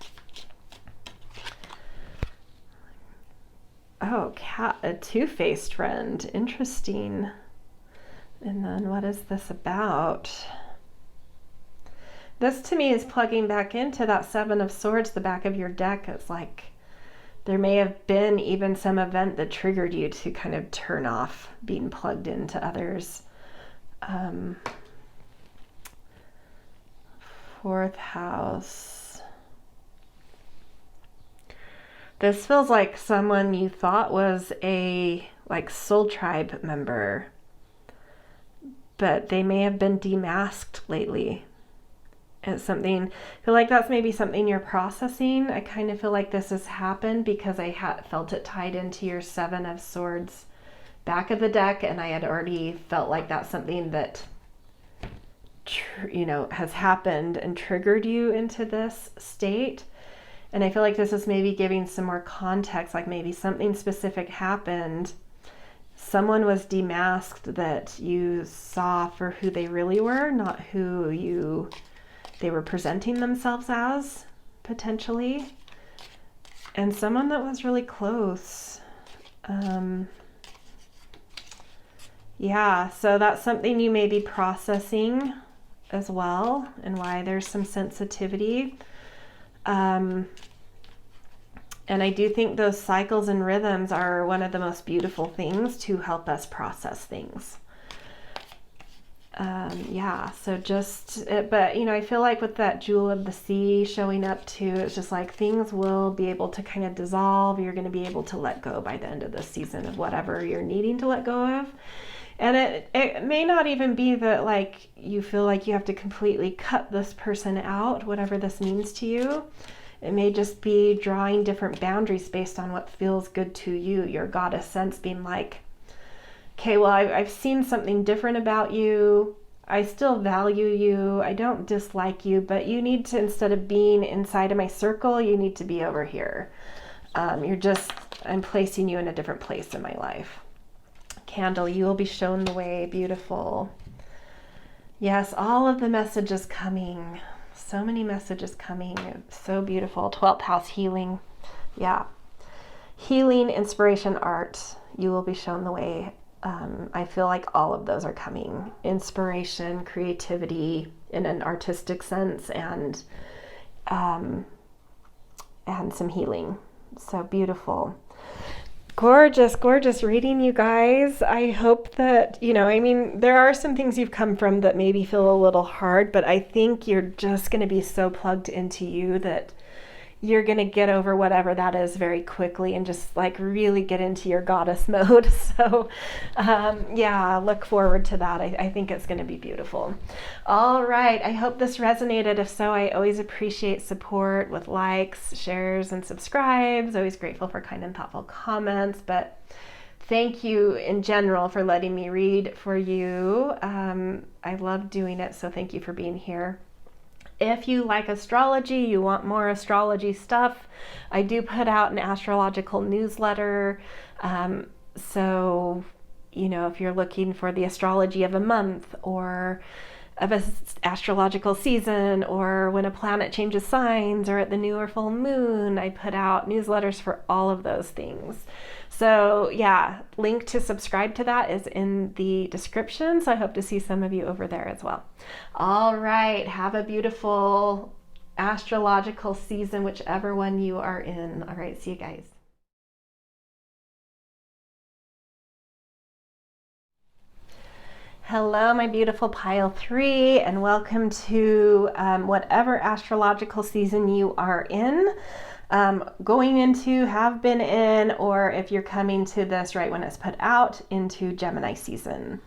Oh, cat, a two-faced friend. Interesting. And then what is this about? This to me is plugging back into that Seven of Swords, the back of your deck. It's like there may have been even some event that triggered you to kind of turn off being plugged into others. Fourth house. This feels like someone you thought was a soul tribe member, but they may have been demasked lately. It's something, I feel like that's maybe something you're processing. I kind of feel like this has happened because I had felt it tied into your Seven of Swords back of the deck, and I had already felt like that's something that has happened and triggered you into this state. And I feel like this is maybe giving some more context, like maybe something specific happened. Someone was demasked that you saw for who they really were, not who they were presenting themselves as, potentially. And someone that was really close. Yeah, so that's something you may be processing as well, and why there's some sensitivity. And I do think those cycles and rhythms are one of the most beautiful things to help us process things. Yeah, so but I feel like with that Jewel of the Sea showing up too, it's just like things will be able to kind of dissolve. You're going to be able to let go by the end of this season of whatever you're needing to let go of. And it may not even be that like you feel like you have to completely cut this person out, whatever this means to you. It may just be drawing different boundaries based on what feels good to you. Your goddess sense being like, okay, well, I've seen something different about you. I still value you. I don't dislike you, but you need to, instead of being inside of my circle, you need to be over here. I'm placing you in a different place in my life. Candle, you will be shown the way. Beautiful. Yes, all of the messages coming. So many messages coming. So beautiful. 12th house healing. Yeah. Healing, inspiration, art. You will be shown the way. I feel like all of those are coming. Inspiration, creativity in an artistic sense, and some healing. So beautiful. Gorgeous, gorgeous reading, you guys. I hope that, there are some things you've come from that maybe feel a little hard, but I think you're just going to be so plugged into you that you're going to get over whatever that is very quickly and just like really get into your goddess mode. So yeah, look forward to that. I think it's going to be beautiful. All right. I hope this resonated. If so, I always appreciate support with likes, shares, and subscribes. Always grateful for kind and thoughtful comments, but thank you in general for letting me read for you. I love doing it. So thank you for being here. If you like astrology, you want more astrology stuff, I do put out an astrological newsletter. So, if you're looking for the astrology of a month or of an astrological season, or when a planet changes signs, or at the new or full moon, I put out newsletters for all of those things. So yeah, link to subscribe to that is in the description. So I hope to see some of you over there as well. All right. Have a beautiful astrological season, whichever one you are in. All right. See you guys. Hello, my beautiful pile 3, and welcome to whatever astrological season you are in. Going into, have been in, or if you're coming to this right when it's put out, into Gemini season.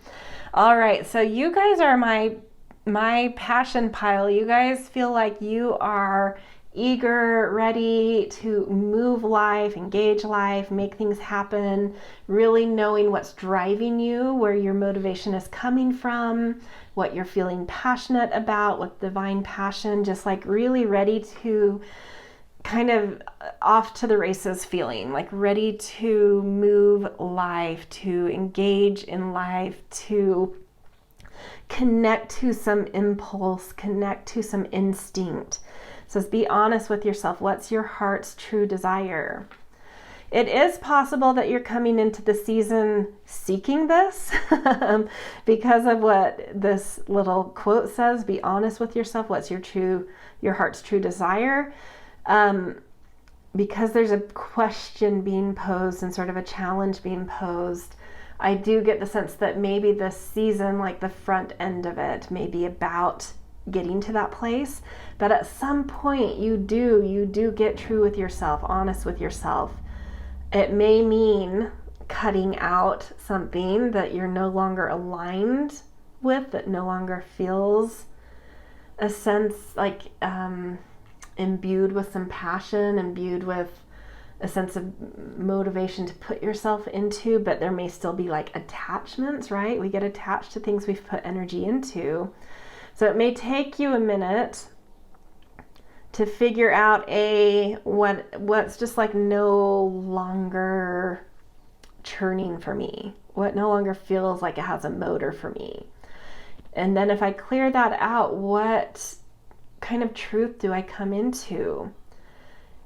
All right, so you guys are my passion pile. You guys feel like you are eager, ready to move life, engage life, make things happen, really knowing what's driving you, where your motivation is coming from, what you're feeling passionate about, with divine passion, just like really ready to kind of off to the races feeling, like ready to move life, to engage in life, to connect to some impulse, connect to some instinct. So be honest with yourself. What's your heart's true desire? It is possible that you're coming into the season seeking this because of what this little quote says. Be honest with yourself. What's your heart's true desire? Because there's a question being posed and sort of a challenge being posed. I do get the sense that maybe this season, like the front end of it, may be about getting to that place, but at some point you do get true with yourself, honest with yourself. It may mean cutting out something that you're no longer aligned with, that no longer feels a sense like imbued with some passion, imbued with a sense of motivation to put yourself into, but there may still be like attachments, right? We get attached to things we've put energy into. So it may take you a minute to figure out what's just like no longer churning for me, what no longer feels like it has a motor for me. And then if I clear that out, what kind of truth do I come into?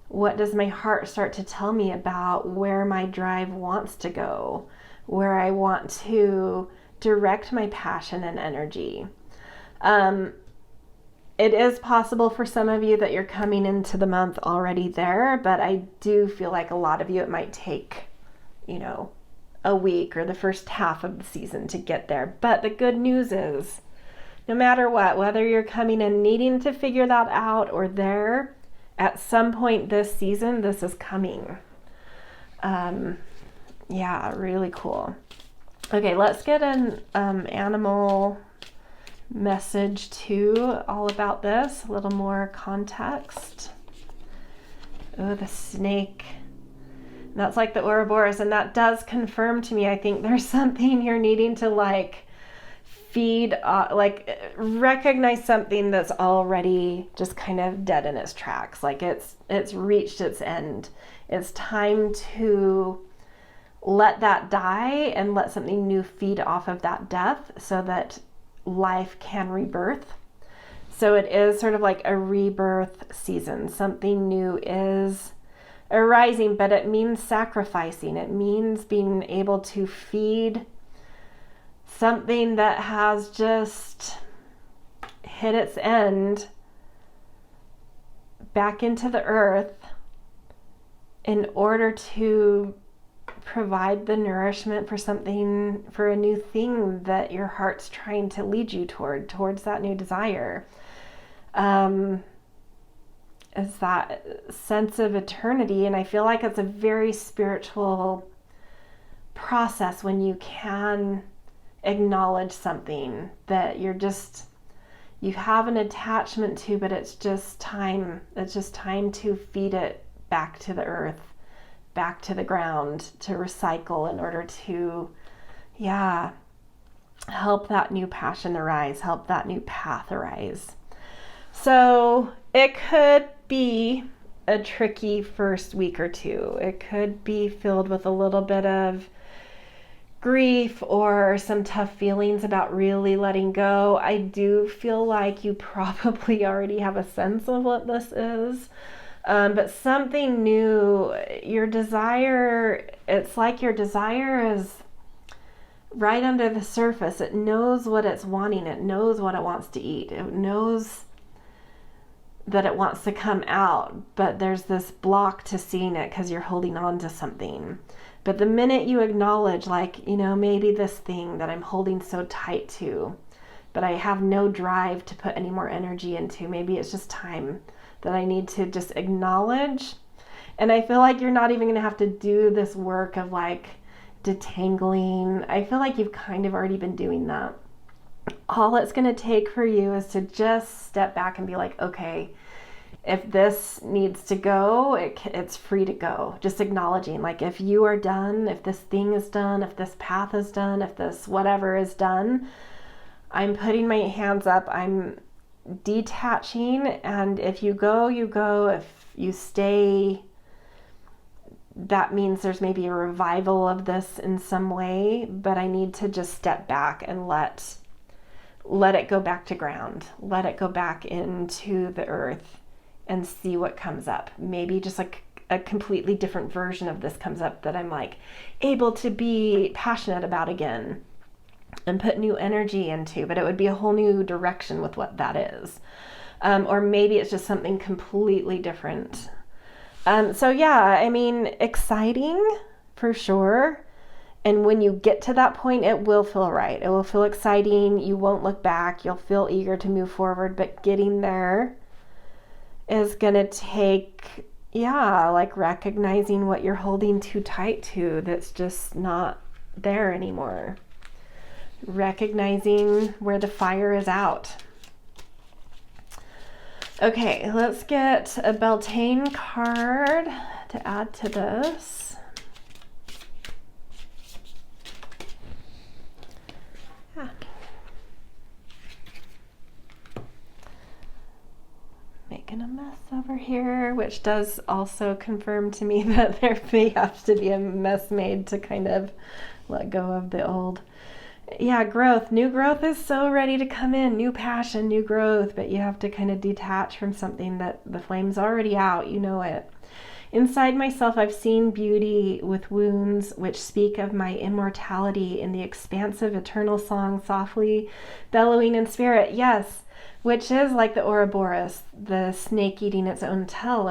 What does my heart start to tell me about where my drive wants to go, where I want to direct my passion and energy? It is possible for some of you that you're coming into the month already there, but I do feel like a lot of you, it might take, a week or the first half of the season to get there. But the good news is, no matter what, whether you're coming in needing to figure that out or there, at some point this season, this is coming. Yeah, really cool. Okay, let's get an animal message too, all about this, a little more context. Oh, the snake. That's like the Ouroboros, and that does confirm to me, I think there's something you're needing to feed, recognize something that's already just kind of dead in its tracks. Like it's reached its end. It's time to let that die and let something new feed off of that death so that life can rebirth. So it is sort of like a rebirth season. Something new is arising, but it means sacrificing. It means being able to feed something that has just hit its end back into the earth in order to provide the nourishment for a new thing that your heart's trying to lead you towards that new desire. Is that sense of eternity. And I feel like it's a very spiritual process when you can acknowledge something that you have an attachment to, but it's just time to feed it back to the earth, back to the ground, to recycle in order to help that new passion arise, help that new path arise. So it could be a tricky first week or two. It could be filled with a little bit of grief or some tough feelings about really letting go. I do feel like you probably already have a sense of what this is. But something new, it's like your desire is right under the surface. It knows what it's wanting. It knows what it wants to eat. It knows that it wants to come out, but there's this block to seeing it because you're holding on to something. But the minute you acknowledge, maybe this thing that I'm holding so tight to, but I have no drive to put any more energy into, maybe it's just time that I need to just acknowledge. And I feel like you're not even going to have to do this work of detangling. I feel like you've kind of already been doing that. All it's going to take for you is to just step back and be like, okay, if this needs to go, it's free to go. Just acknowledging, if you are done, if this thing is done, if this path is done, if this whatever is done, I'm putting my hands up, I'm detaching, and if you go, you go. If you stay, that means there's maybe a revival of this in some way, but I need to just step back and let it go back to ground, let it go back into the earth and see what comes up. Maybe just a completely different version of this comes up that I'm able to be passionate about again and put new energy into, but it would be a whole new direction with what that is. Or maybe it's just something completely different. Exciting for sure. And when you get to that point, it will feel right. It will feel exciting. You won't look back. You'll feel eager to move forward. But getting there is going to take, recognizing what you're holding too tight to that's just not there anymore. recognizing where the fire is out. Okay, let's get a Beltane card to add to this. Yeah. Making a mess over here, which does also confirm to me that there may have to be a mess made to kind of let go of the old. Yeah, growth. New growth is so ready to come in. New passion, new growth, but you have to kind of detach from something that the flame's already out. You know it. Inside myself, I've seen beauty with wounds which speak of my immortality in the expansive eternal song, softly bellowing in spirit. Yes, which is like the Ouroboros, the snake eating its own tail.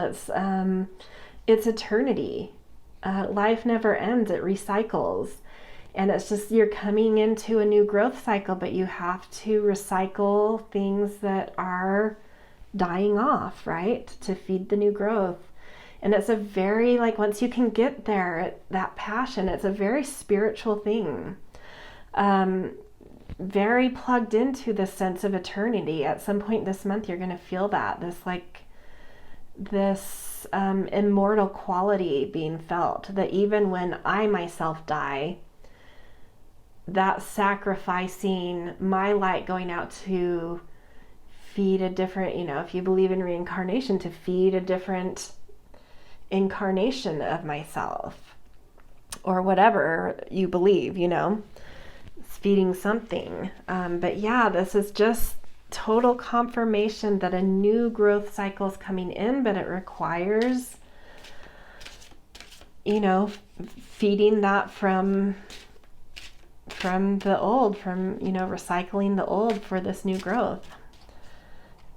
It's eternity. Life never ends. It recycles. And it's just, you're coming into a new growth cycle, but you have to recycle things that are dying off, right? To feed the new growth. And it's a very, like, once you can get there, that passion, it's a very spiritual thing. Very plugged into this sense of eternity. At some point this month, you're going to feel that, this immortal quality being felt, that even when I myself die, that sacrificing my light going out to feed a different, if you believe in reincarnation, to feed a different incarnation of myself, or whatever you believe, it's feeding something. But yeah, this is just total confirmation that a new growth cycle is coming in, but it requires, feeding that from the old, recycling the old for this new growth.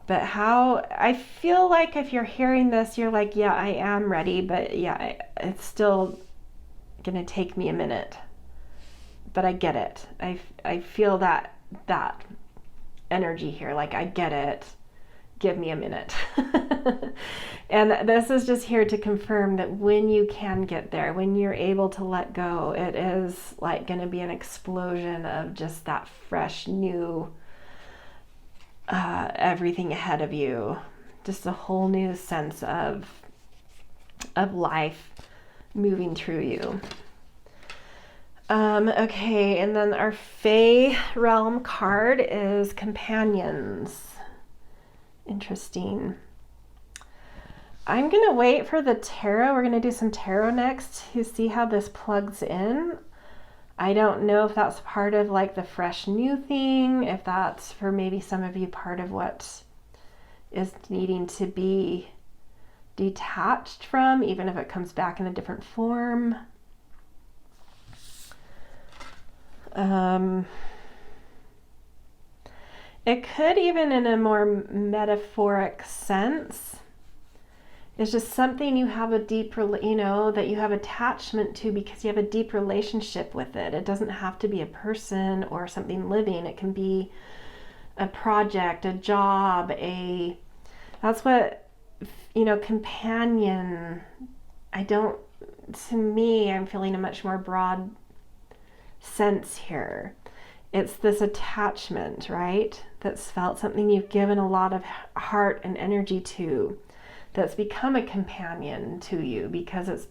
But how, I feel like if you're hearing this, you're like, yeah, I am ready, but yeah, it's still gonna take me a minute. But I get it. I feel that energy here, like, I get it. Give me a minute. And this is just here to confirm that when you can get there, when you're able to let go, it is like going to be an explosion of just that fresh, new, everything ahead of you. Just a whole new sense of life moving through you. Okay, and then our Fae realm card is Companions. Interesting. I'm going to wait for the tarot. We're going to do some tarot next to see how this plugs in. I don't know if that's part of like the fresh new thing, if that's for maybe some of you part of what is needing to be detached from, even if it comes back in a different form. It could, even in a more metaphoric sense, it's just something you have a deep, that you have attachment to because you have a deep relationship with it. It doesn't have to be a person or something living. It can be a project, a job, that's what, companion, to me, I'm feeling a much more broad sense here. It's this attachment, right? That's felt, something you've given a lot of heart and energy to, that's become a companion to you because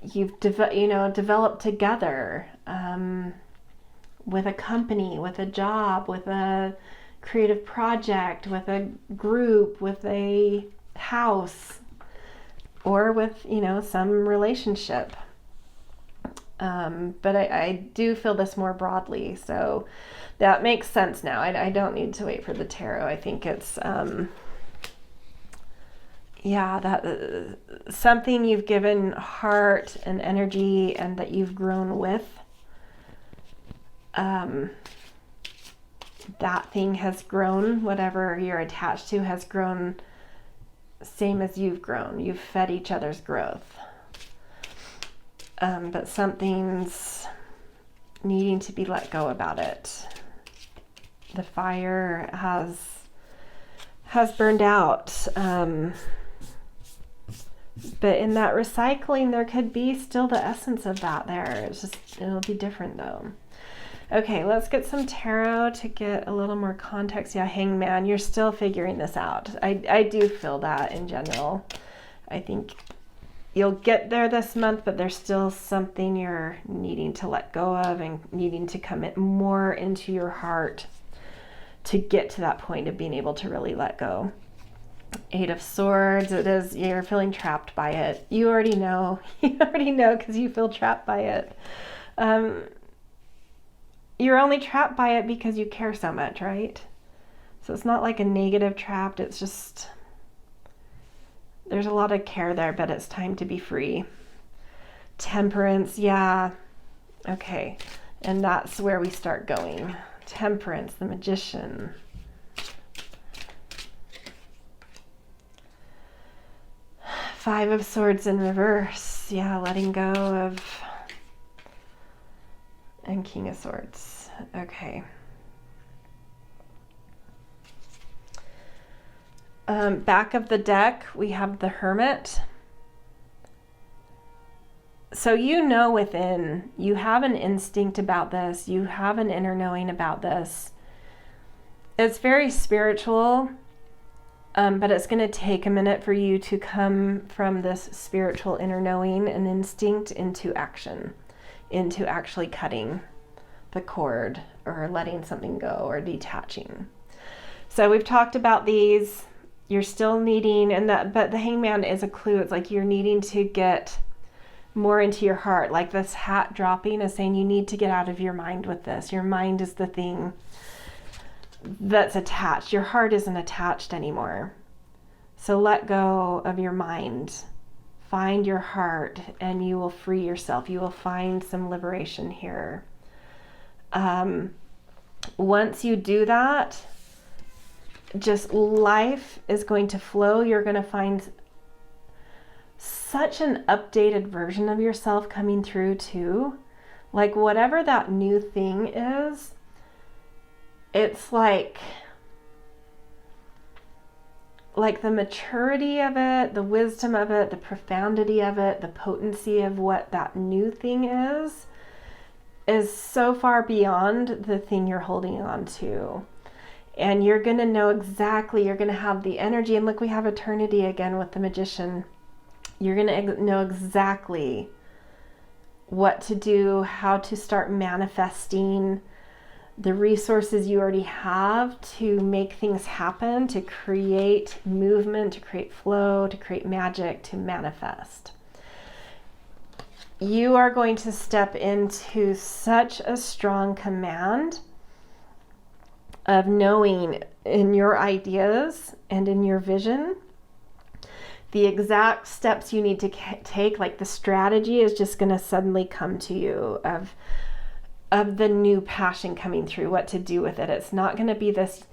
you've developed together, with a company, with a job, with a creative project, with a group, with a house, or with, some relationship. But I do feel this more broadly, so that makes sense now. I don't need to wait for the tarot. I think it's, that something you've given heart and energy and that you've grown with, that thing has grown, whatever you're attached to has grown, same as you've grown. You've fed each other's growth. But something's needing to be let go about it. The fire has burned out. But in that recycling, there could be still the essence of that there. It's just, it'll be different though. Okay, let's get some tarot to get a little more context. Yeah, Hangman, you're still figuring this out. I do feel that in general. I think you'll get there this month, but there's still something you're needing to let go of and needing to commit more into your heart to get to that point of being able to really let go. 8 of Swords, it is, you're feeling trapped by it. You already know. You already know because you feel trapped by it. You're only trapped by it because you care so much, right? So it's not like a negative trapped. It's just, there's a lot of care there, but it's time to be free. Temperance, yeah. Okay. And that's where we start going. Temperance, the Magician. Five of Swords in reverse. Yeah, letting go of... And King of Swords. Okay. Back of the deck, we have the Hermit. So you know within, you have an instinct about this. You have an inner knowing about this. It's very spiritual, but it's going to take a minute for you to come from this spiritual inner knowing and instinct into action, into actually cutting the cord or letting something go or detaching. So we've talked about these. You're still needing, but the Hangman is a clue. It's like you're needing to get more into your heart. Like this hat dropping is saying you need to get out of your mind with this. Your mind is the thing that's attached. Your heart isn't attached anymore. So let go of your mind. Find your heart and you will free yourself. You will find some liberation here. Once you do that, just life is going to flow. You're going to find such an updated version of yourself coming through too. Like whatever that new thing is, it's like the maturity of it, the wisdom of it, the profundity of it, the potency of what that new thing is so far beyond the thing you're holding on to. And you're going to know exactly, you're going to have the energy. And look, we have eternity again with the Magician. You're going to know exactly what to do, how to start manifesting the resources you already have to make things happen, to create movement, to create flow, to create magic, to manifest. You are going to step into such a strong command of knowing in your ideas and in your vision the exact steps you need to take. Like the strategy is just going to suddenly come to you of the new passion coming through, what to do with it. It's not going to be this,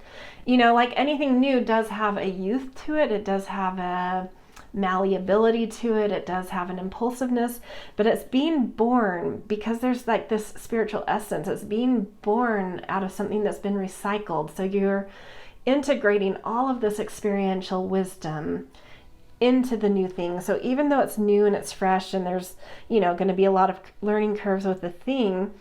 like anything new does have a youth to it. It does have a malleability to it. It does have an impulsiveness, but it's being born because there's like this spiritual essence. It's being born out of something that's been recycled. So you're integrating all of this experiential wisdom into the new thing. So even though it's new and it's fresh and there's, going to be a lot of learning curves with the thing,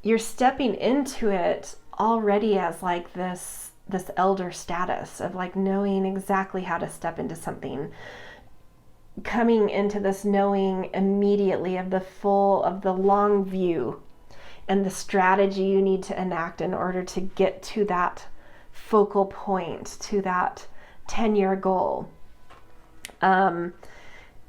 you're stepping into it already as like this elder status of like knowing exactly how to step into something, coming into this knowing immediately of the long view and the strategy you need to enact in order to get to that focal point, to that 10-year goal.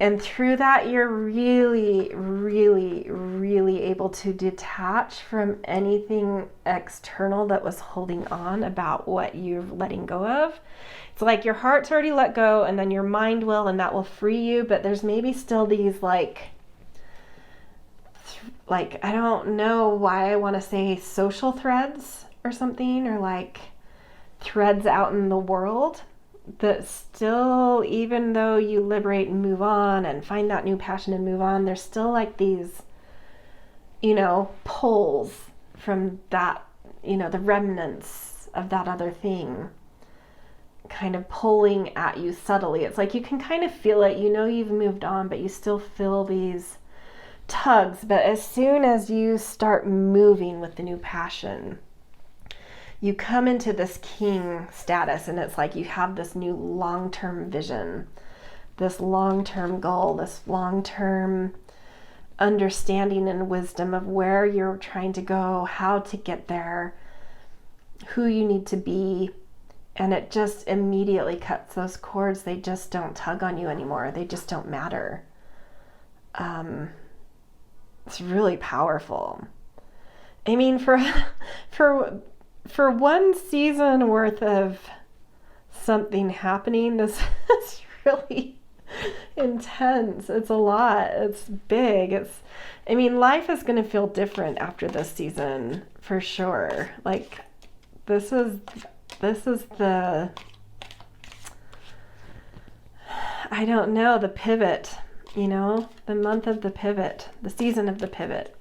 And through that, you're really, really, really able to detach from anything external that was holding on about what you're letting go of. It's like your heart's already let go and then your mind will, and that will free you. But there's maybe still these like I don't know why I want to say social threads or something, or like threads out in the world that still, even though you liberate and move on and find that new passion and move on, there's still like these, pulls from that, the remnants of that other thing kind of pulling at you subtly. It's like you can kind of feel it, you know you've moved on, but you still feel these tugs. But as soon as you start moving with the new passion, you come into this king status, and it's like you have this new long-term vision, this long-term goal, this long-term understanding and wisdom of where you're trying to go, how to get there, who you need to be. And it just immediately cuts those cords. They just don't tug on you anymore. They just don't matter. It's really powerful. I mean, for one season worth of something happening, this is really intense. It's a lot. It's big. I mean, life is going to feel different after this season for sure. Like, this is the, I don't know, the pivot, the month of the pivot, the season of the pivot.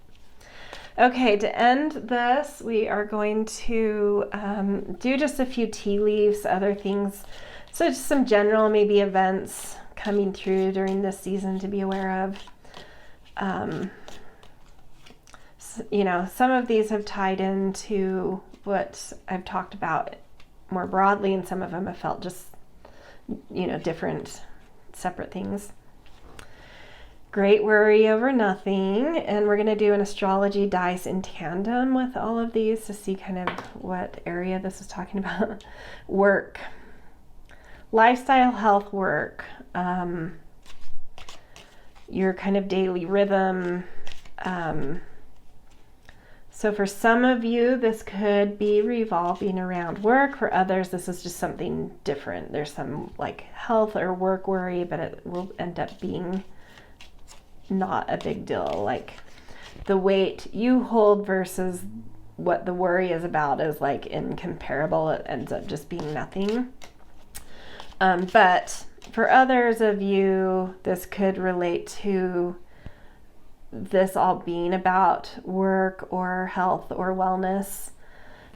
Okay, to end this, we are going to do just a few tea leaves, other things. So just some general maybe events coming through during this season to be aware of. Some of these have tied into what I've talked about more broadly, and some of them have felt just, different, separate things. Great worry over nothing. And we're going to do an astrology dice in tandem with all of these to see kind of what area this is talking about. Work, lifestyle, health, work, your kind of daily rhythm. So for some of you, this could be revolving around work. For others, this is just something different. There's some like health or work worry, but it will end up being not a big deal. Like the weight you hold versus what the worry is about is like incomparable. It ends up just being nothing. But for others of you, this could relate to this all being about work or health or wellness,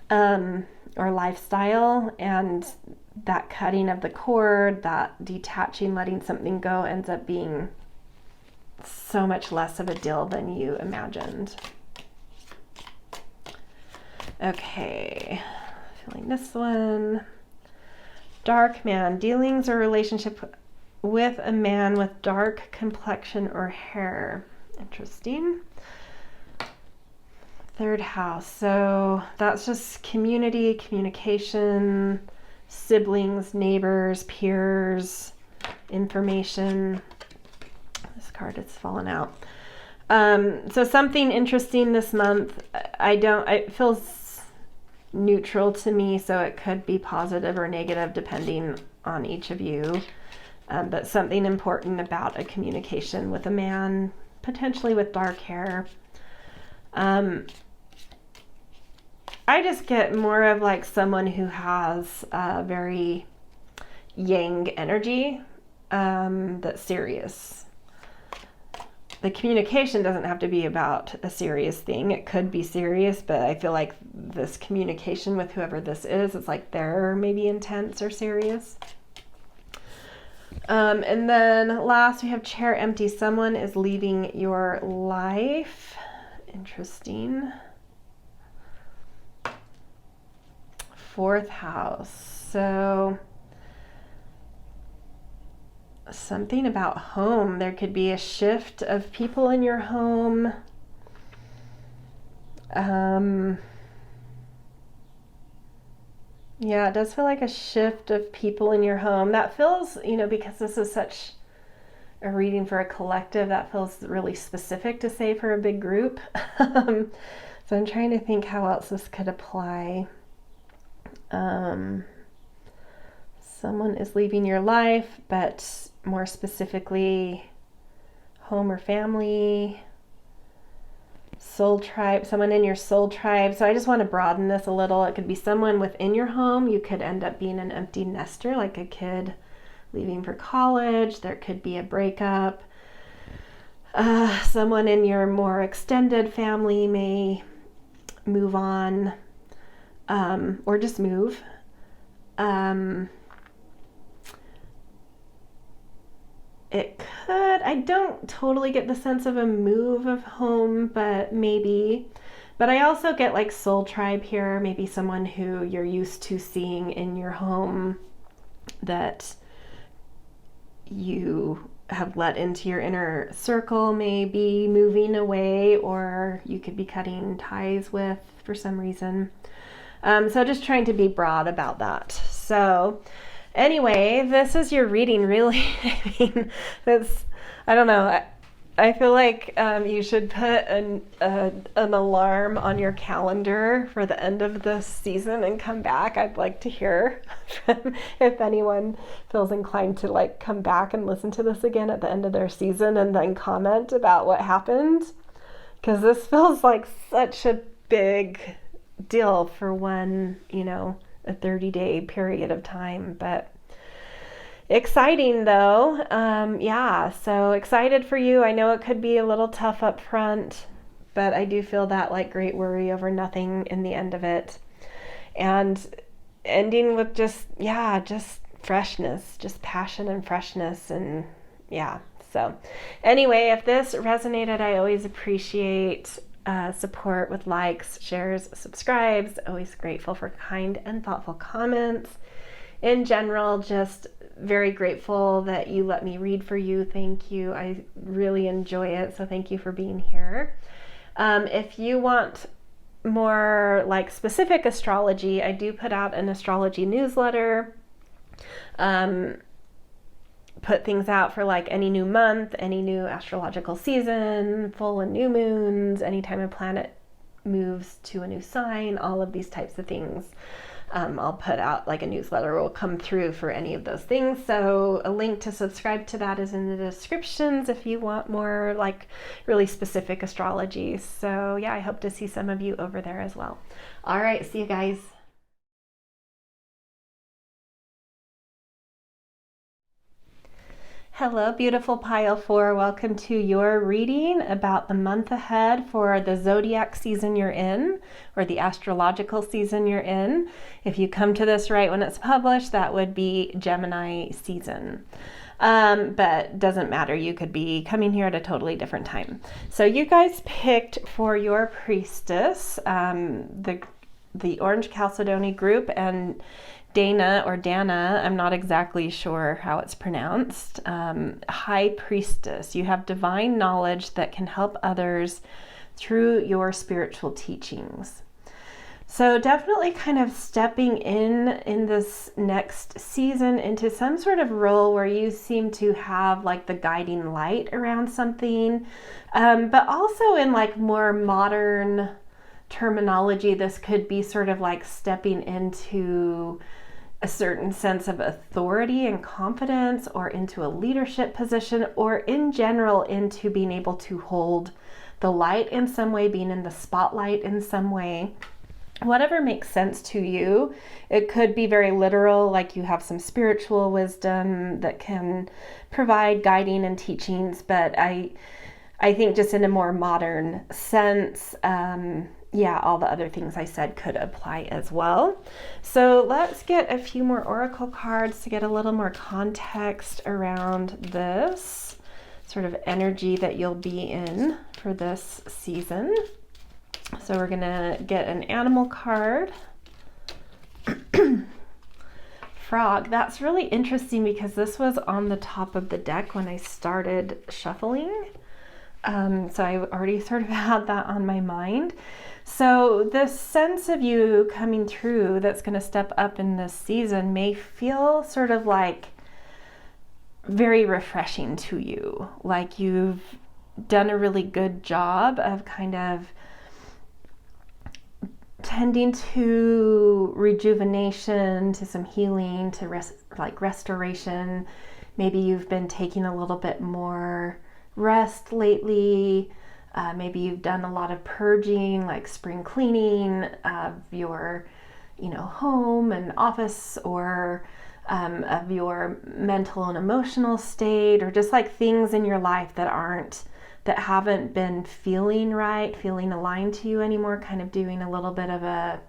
or lifestyle, and that cutting of the cord, that detaching, letting something go ends up being so much less of a deal than you imagined. Okay, feeling this one. Dark man, dealings or relationship with a man with dark complexion or hair. Interesting. Third house. So that's just community, communication, siblings, neighbors, peers, information. This card has fallen out. So something interesting this month. It feels neutral to me, so it could be positive or negative depending on each of you. But something important about a communication with a man, potentially with dark hair. I just get more of like someone who has a very yang energy, that's serious. The communication doesn't have to be about a serious thing. It could be serious, but I feel like this communication with whoever this is, it's like they're maybe intense or serious. And then last we have chair empty. Someone is leaving your life. Interesting. Fourth house. So something about home. There could be a shift of people in your home. Yeah, it does feel like a shift of people in your home. That feels, because this is such a reading for a collective, that feels really specific to say for a big group. So I'm trying to think how else this could apply. Someone is leaving your life, but more specifically, home or family. Soul tribe, someone in your soul tribe. So I just want to broaden this a little. It could be someone within your home. You could end up being an empty nester, like a kid leaving for college. There could be a breakup. Someone in your more extended family may move on, or just move. it could, I don't totally get the sense of a move of home, but maybe. But I also get like soul tribe here, maybe someone who you're used to seeing in your home that you have let into your inner circle, maybe moving away, or you could be cutting ties with for some reason. So just trying to be broad about that. So anyway, this is your reading, really. I mean, I don't know. I feel like you should put an alarm on your calendar for the end of this season and come back. I'd like to hear from if anyone feels inclined to like come back and listen to this again at the end of their season and then comment about what happened. Because this feels like such a big deal for one, a 30-day period of time. But exciting though. So excited for you. I know it could be a little tough up front, but I do feel that like great worry over nothing in the end of it. And ending with just freshness, just passion and freshness. And so anyway, if this resonated, I always appreciate support with likes, shares, subscribes. Always grateful for kind and thoughtful comments. In general, just very grateful that you let me read for you. Thank you. I really enjoy it. So thank you for being here. If you want more like specific astrology, I do put out an astrology newsletter. Put things out for like any new month, any new astrological season, full and new moons, anytime a planet moves to a new sign, all of these types of things. I'll put out like a newsletter will come through for any of those things. So a link to subscribe to that is in the descriptions if you want more like really specific astrology. So I hope to see some of you over there as well. All right, see you guys. Hello, beautiful pile 4. Welcome to your reading about the month ahead for the Zodiac season you're in, or the astrological season you're in. If you come to this right when it's published, that would be Gemini season. But doesn't matter. You could be coming here at a totally different time. So you guys picked for your priestess, the Orange Chalcedony group, and Dana or Dana, I'm not exactly sure how it's pronounced, High Priestess. You have divine knowledge that can help others through your spiritual teachings. So definitely kind of stepping in this next season into some sort of role where you seem to have like the guiding light around something, but also in like more modern terminology, this could be sort of like stepping into a certain sense of authority and confidence, or into a leadership position, or in general into being able to hold the light in some way, being in the spotlight in some way. Whatever makes sense to you. It could be very literal, like you have some spiritual wisdom that can provide guiding and teachings, but I think just in a more modern sense, all the other things I said could apply as well. So let's get a few more oracle cards to get a little more context around this sort of energy that you'll be in for this season. So we're gonna get an animal card. Frog. That's really interesting because this was on the top of the deck when I started shuffling. So I already sort of had that on my mind. So this sense of you coming through that's going to step up in this season may feel sort of like very refreshing to you. Like you've done a really good job of kind of tending to rejuvenation, to some healing, to restoration. Maybe you've been taking a little bit more rest lately. Maybe you've done a lot of purging, like spring cleaning of your, home and office, or of your mental and emotional state, or just like things in your life that haven't been feeling right, feeling aligned to you anymore, kind of doing a little bit of a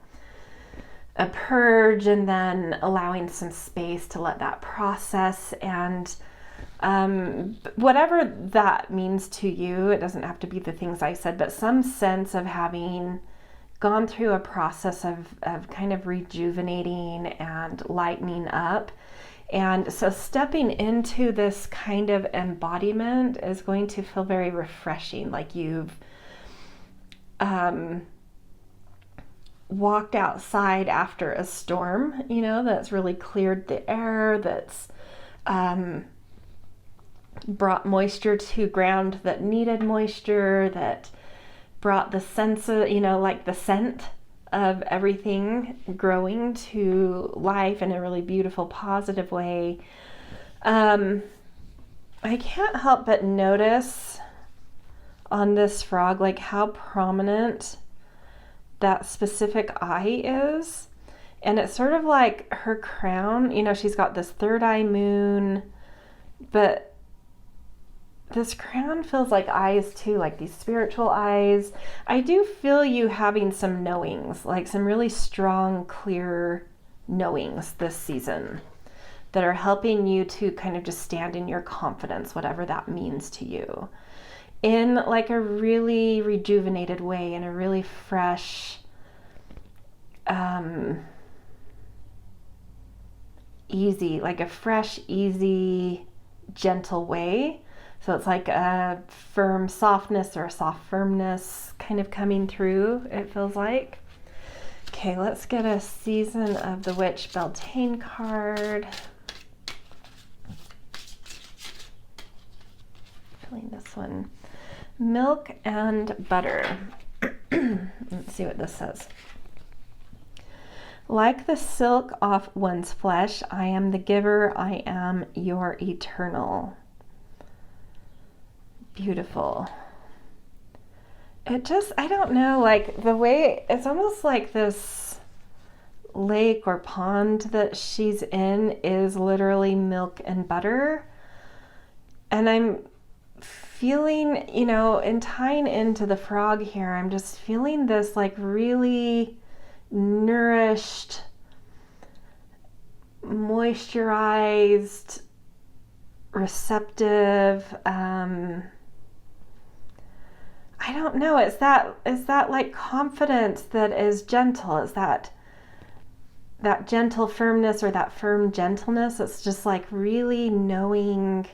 purge and then allowing some space to let that process. And Whatever that means to you, it doesn't have to be the things I said, but some sense of having gone through a process of kind of rejuvenating and lightening up. And so stepping into this kind of embodiment is going to feel very refreshing, like you've walked outside after a storm, you know, that's really cleared the air, that's brought moisture to ground that needed moisture, that brought the sense of, you know, like the scent of everything growing to life in a really beautiful, positive way. I can't help but notice on this frog, like how prominent that specific eye is. And it's sort of like her crown, you know, she's got this third eye moon, but this crown feels like eyes too, like these spiritual eyes. I do feel you having some knowings, like some really strong, clear knowings this season that are helping you to kind of just stand in your confidence, whatever that means to you, in like a really rejuvenated way, in a really fresh, easy, like a fresh, easy, gentle way. So it's like a firm softness or a soft firmness kind of coming through, it feels like. Okay, let's get a Season of the Witch Beltane card. Feeling this one. Milk and butter. Let's see what this says. Like the silk off one's flesh, I am the giver, I am your eternal. Beautiful. It just, I don't know, like the way, it's almost like this lake or pond that she's in is literally milk and butter. And I'm feeling, you know, and tying into the frog here, I'm just feeling this like really nourished, moisturized, receptive, I don't know, is that like confidence that is gentle? Is that gentle firmness or that firm gentleness? It's just like really knowing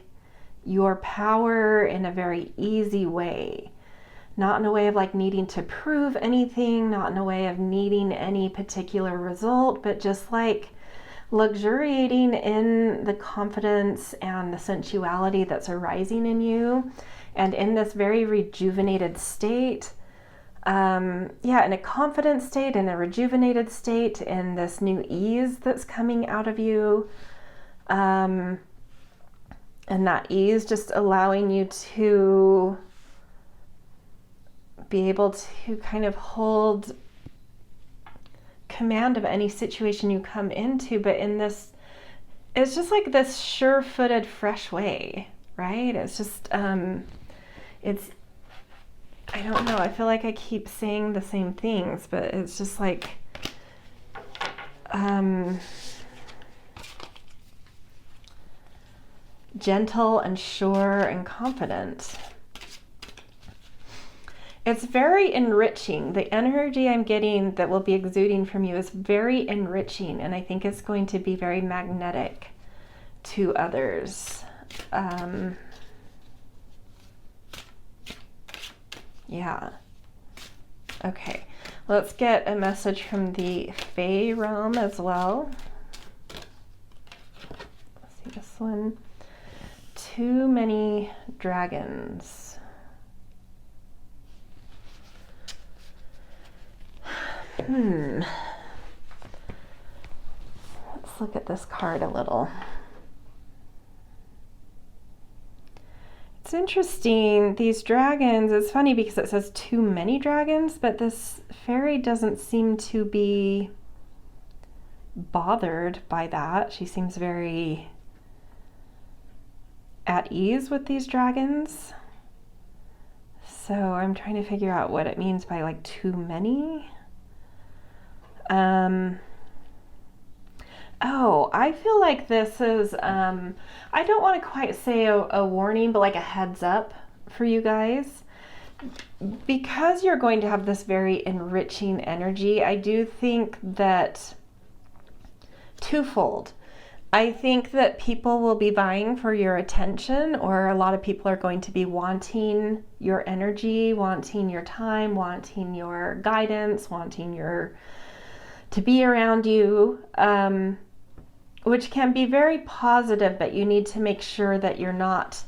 your power in a very easy way. Not in a way of like needing to prove anything, not in a way of needing any particular result, but just like luxuriating in the confidence and the sensuality that's arising in you. And in this very rejuvenated state, in a confident state, in a rejuvenated state, in this new ease that's coming out of you. And that ease just allowing you to be able to kind of hold command of any situation you come into, but in this, it's just like this sure-footed, fresh way, right? It's just, it's, I don't know, I feel like I keep saying the same things, but it's just like, gentle and sure and confident. It's very enriching. The energy I'm getting that will be exuding from you is very enriching, and I think it's going to be very magnetic to others. Yeah. Okay. Let's get a message from the Fae realm as well. Let's see this one. Too many dragons. Let's look at this card a little. It's interesting, these dragons, it's funny because it says too many dragons, but this fairy doesn't seem to be bothered by that. She seems very at ease with these dragons. So I'm trying to figure out what it means by like too many. Oh, I feel like this is, I don't want to quite say a warning, but like a heads up for you guys. Because you're going to have this very enriching energy, I do think that twofold. I think that people will be vying for your attention, or a lot of people are going to be wanting your energy, wanting your time, wanting your guidance, wanting to be around you, which can be very positive, but you need to make sure that you're not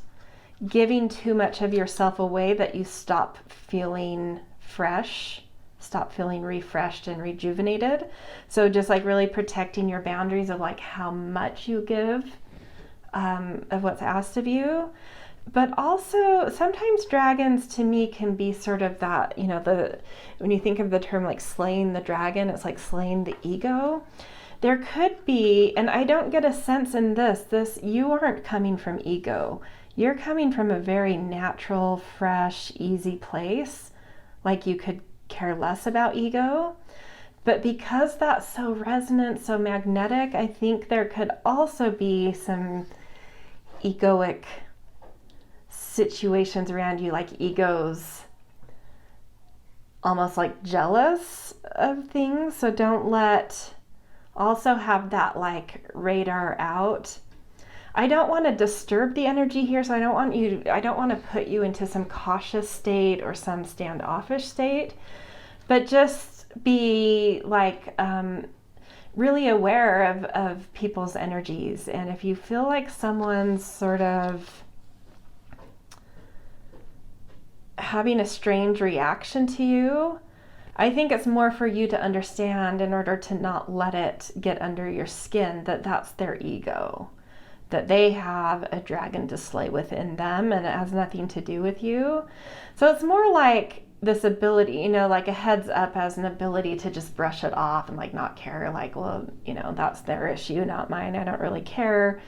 giving too much of yourself away, that you stop feeling fresh, stop feeling refreshed and rejuvenated. So just like really protecting your boundaries of like how much you give of what's asked of you. But also sometimes dragons to me can be sort of that, you know, when you think of the term like slaying the dragon, it's like slaying the ego. There could be, and I don't get a sense in this, you aren't coming from ego. You're coming from a very natural, fresh, easy place. Like you could care less about ego. But because that's so resonant, so magnetic, I think there could also be some egoic situations around you, like egos almost like jealous of things. So don't also have that like radar out. I don't want to disturb the energy here, so I don't want to put you into some cautious state or some standoffish state, but just be like really aware of people's energies. And if you feel like someone's sort of having a strange reaction to you, I think it's more for you to understand, in order to not let it get under your skin, that that's their ego, that they have a dragon to slay within them, and it has nothing to do with you. So it's more like this ability, you know, like a heads up as an ability to just brush it off and like not care, like, well, you know, that's their issue, not mine. I don't really care.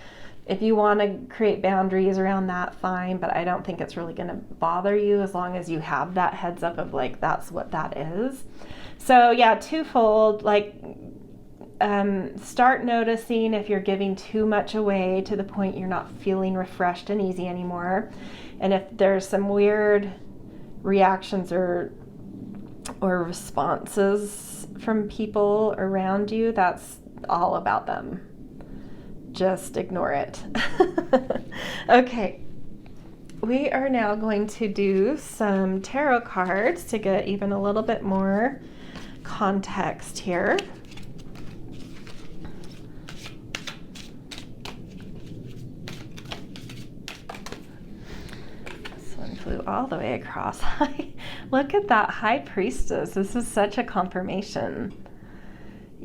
If you want to create boundaries around that, fine, but I don't think it's really going to bother you as long as you have that heads up of like, that's what that is. So yeah, twofold, like start noticing if you're giving too much away to the point you're not feeling refreshed and easy anymore. And if there's some weird reactions or responses from people around you, that's all about them. Just ignore it. Okay, we are now going to do some tarot cards to get even a little bit more context here. This one flew all the way across. Look at that High Priestess. This is such a confirmation.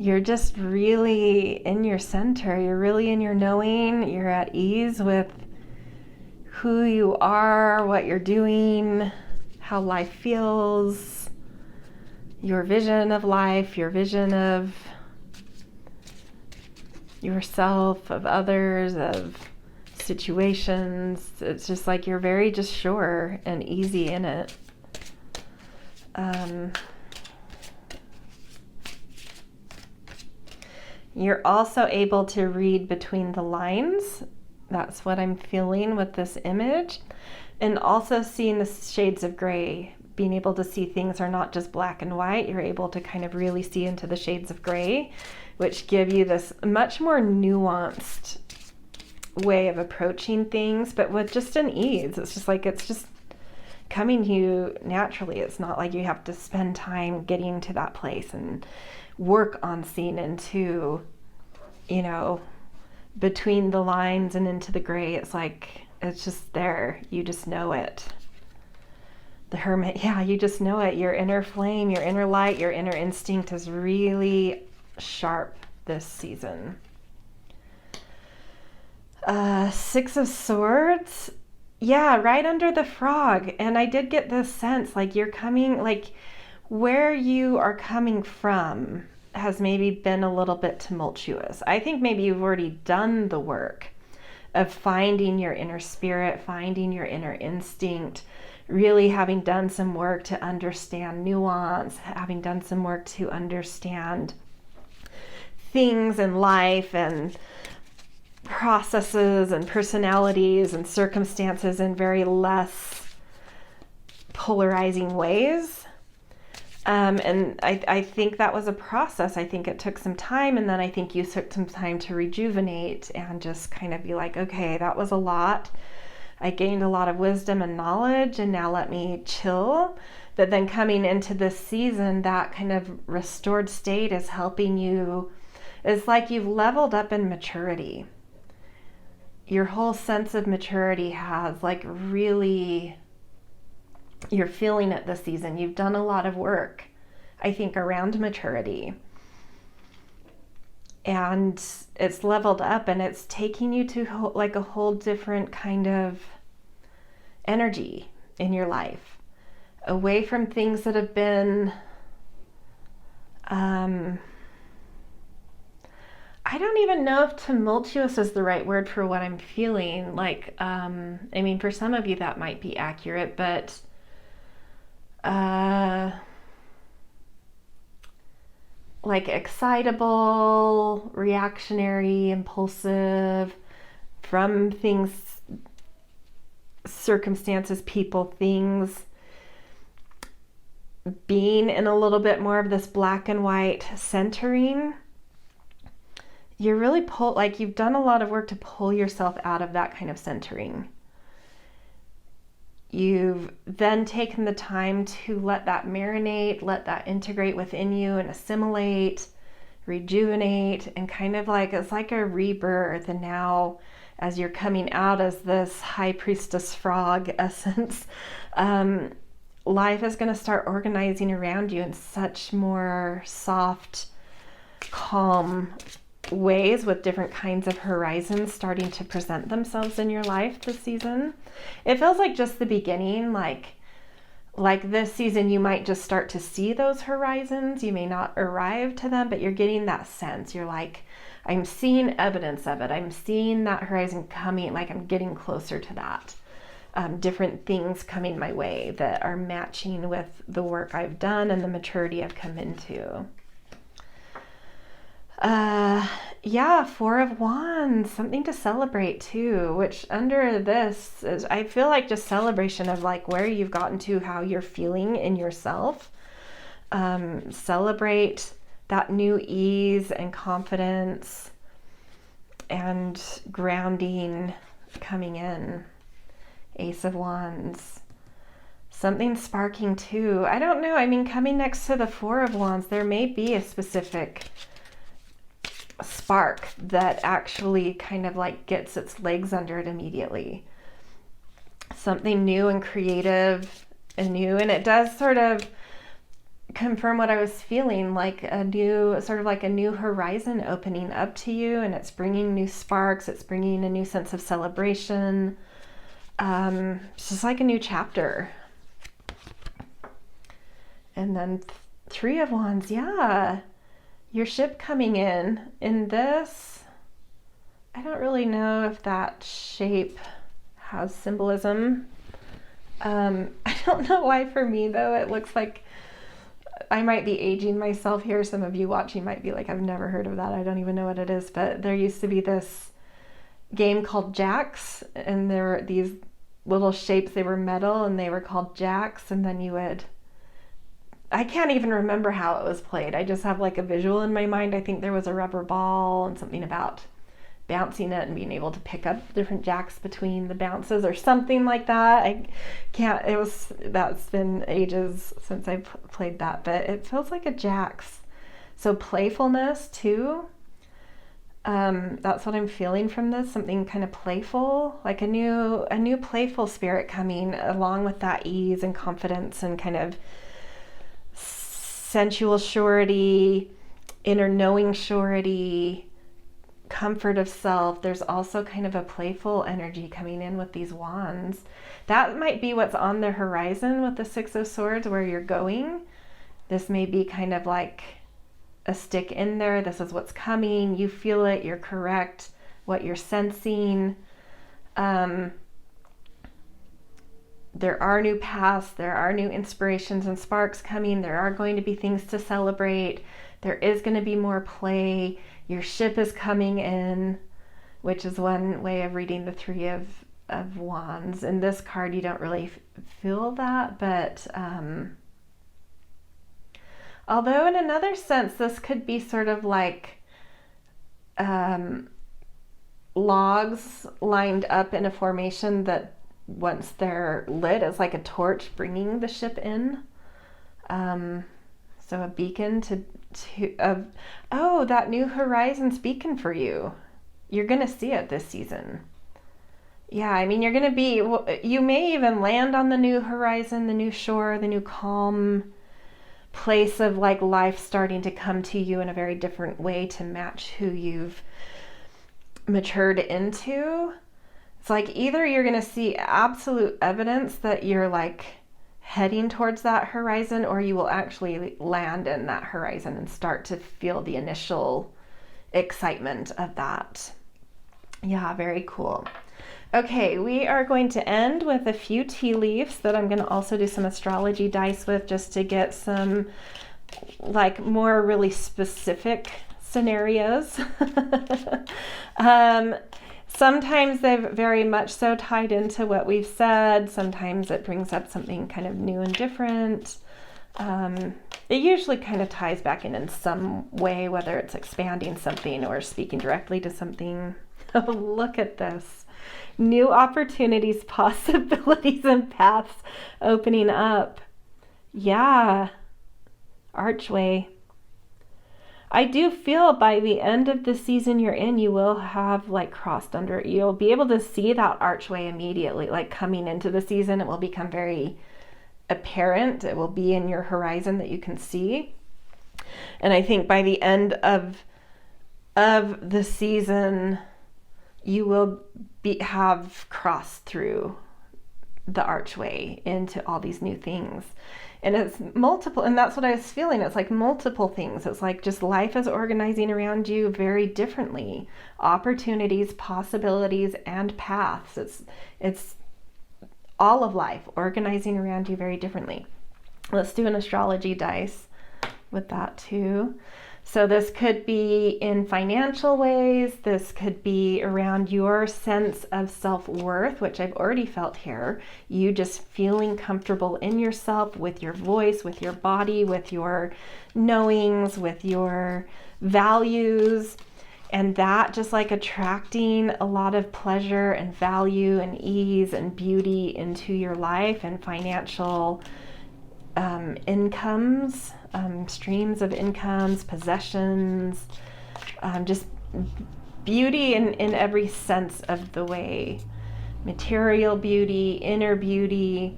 You're just really in your center. You're really in your knowing. You're at ease with who you are, what you're doing, how life feels, your vision of life, your vision of yourself, of others, of situations. It's just like you're very just sure and easy in it. You're also able to read between the lines. That's what I'm feeling with this image. And also seeing the shades of gray, being able to see things are not just black and white. You're able to kind of really see into the shades of gray, which give you this much more nuanced way of approaching things, but with just an ease. It's just like, it's just coming to you naturally. It's not like you have to spend time getting to that place and work on seeing into, you know, between the lines and into the gray. It's like, it's just there. You just know it. The Hermit, yeah, you just know it. Your inner flame, your inner light, your inner instinct is really sharp this season. Six of Swords. Yeah, right under the frog. And I did get this sense like you're coming, like where you are coming from has maybe been a little bit tumultuous. I think maybe you've already done the work of finding your inner spirit, finding your inner instinct, really having done some work to understand nuance, having done some work to understand things in life and processes and personalities and circumstances in very less polarizing ways. And I think that was a process. I think it took some time, and then I think you took some time to rejuvenate and just kind of be like, okay, that was a lot. I gained a lot of wisdom and knowledge, and now let me chill. But then coming into this season, that kind of restored state is helping you. It's like you've leveled up in maturity. Your whole sense of maturity has like really, you're feeling it this season. You've done a lot of work, I think, around maturity. And it's leveled up, and it's taking you to like a whole different kind of energy in your life, away from things that have been, I don't even know if tumultuous is the right word for what I'm feeling. Like, I mean, for some of you that might be accurate, but like excitable, reactionary, impulsive from things, circumstances, people, things, being in a little bit more of this black and white centering. You're really you've done a lot of work to pull yourself out of that kind of centering. You've then taken the time to let that marinate, let that integrate within you and assimilate, rejuvenate, and kind of like, it's like a rebirth. And now as you're coming out as this high priestess frog essence, life is going to start organizing around you in such more soft, calm ways, with different kinds of horizons starting to present themselves in your life this season. It feels like just the beginning, like this season you might just start to see those horizons. You may not arrive to them, but you're getting that sense. You're like, I'm seeing evidence of it. I'm seeing that horizon coming, like I'm getting closer to that. Different things coming my way that are matching with the work I've done and the maturity I've come into. Four of Wands, something to celebrate too, which under this is, I feel like just celebration of like where you've gotten to, how you're feeling in yourself. Celebrate that new ease and confidence and grounding coming in. Ace of Wands. Something sparking too. I don't know. I mean, coming next to the Four of Wands, there may be a specific spark that actually kind of like gets its legs under it immediately. Something new and creative and new. And it does sort of confirm what I was feeling, like a new, sort of like a new horizon opening up to you. And it's bringing new sparks. It's bringing a new sense of celebration. It's just like a new chapter. And then Three of Wands, yeah. Your ship coming in this, I don't really know if that shape has symbolism. I don't know why for me though, it looks like I might be aging myself here. Some of you watching might be like, I've never heard of that. I don't even know what it is, but there used to be this game called Jacks, and there were these little shapes, they were metal and they were called Jacks, and then you would, I can't even remember how it was played. I just have like a visual in my mind. I think there was a rubber ball and something about bouncing it and being able to pick up different jacks between the bounces or something like that. I can't, that's been ages since I've played that, but it feels like a jacks. So playfulness too. That's what I'm feeling from this, something kind of playful, like a new playful spirit coming along with that ease and confidence and kind of sensual surety, inner knowing surety, comfort of self. There's also kind of a playful energy coming in with these wands. That might be what's on the horizon with the Six of Swords, where you're going. This may be kind of like a stick in there. This is what's coming. You feel it. You're correct. What you're sensing. There are new paths, there are new inspirations and sparks coming, there are going to be things to celebrate, There is going to be more play. Your ship is coming in, which is one way of reading the Three of Wands. In this card, you don't really feel that, but although in another sense, this could be sort of like logs lined up in a formation that once they're lit is like a torch bringing the ship in. So a beacon that new horizon's beacon for you. You're going to see it this season. Yeah, I mean, you may even land on the new horizon, the new shore, the new calm place of like life starting to come to you in a very different way to match who you've matured into. It's like either you're going to see absolute evidence that you're like heading towards that horizon, or you will actually land in that horizon and start to feel the initial excitement of that. Yeah, very cool. Okay, we are going to end with a few tea leaves that I'm going to also do some astrology dice with, just to get some like more really specific scenarios. Sometimes they're very much so tied into what we've said. Sometimes it brings up something kind of new and different. It usually kind of ties back in some way, whether it's expanding something or speaking directly to something. Oh, look at this. New opportunities, possibilities, and paths opening up. Yeah. Archway. I do feel by the end of the season you're in, you will have like crossed under, you'll be able to see that archway immediately, like coming into the season. It will become very apparent. It will be in your horizon that you can see. And I think by the end of the season, you will have crossed through the archway into all these new things. And it's multiple, and that's what I was feeling. It's like multiple things. It's like just life is organizing around you very differently. Opportunities, possibilities, and paths. It's all of life organizing around you very differently. Let's do an astrology dice with that too. So this could be in financial ways. This could be around your sense of self-worth, which I've already felt here. You just feeling comfortable in yourself, with your voice, with your body, with your knowings, with your values. And that just like attracting a lot of pleasure and value and ease and beauty into your life, and financial incomes, streams of incomes, possessions, just beauty in every sense of the way. Material beauty, inner beauty,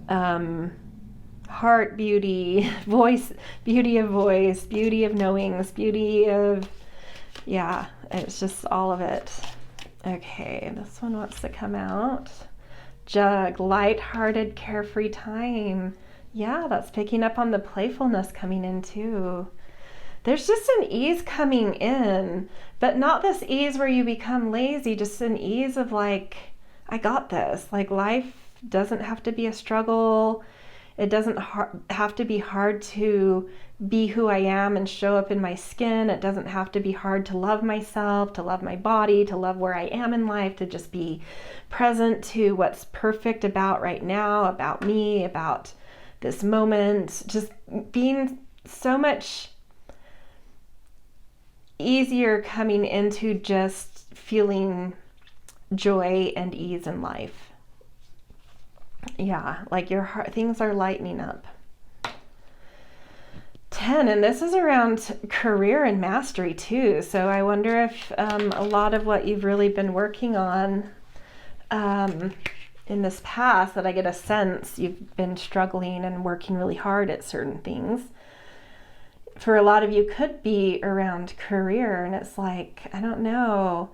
heart beauty, voice, beauty of voice, beauty of knowings, beauty of, yeah, it's just all of it. Okay, this one wants to come out. Jug, light-hearted, carefree time. Yeah, that's picking up on the playfulness coming in too. There's just an ease coming in, but not this ease where you become lazy, just an ease of like, I got this. Like life doesn't have to be a struggle. It doesn't have to be hard to be who I am and show up in my skin. It doesn't have to be hard to love myself, to love my body, to love where I am in life, to just be present to what's perfect about right now, about me, about this moment. Just being so much easier coming into just feeling joy and ease in life. Yeah, like your heart, things are lightening up. 10, and this is around career and mastery too. So I wonder if a lot of what you've really been working on in this past, that I get a sense you've been struggling and working really hard at certain things. For a lot of you could be around career, and it's like, I don't know,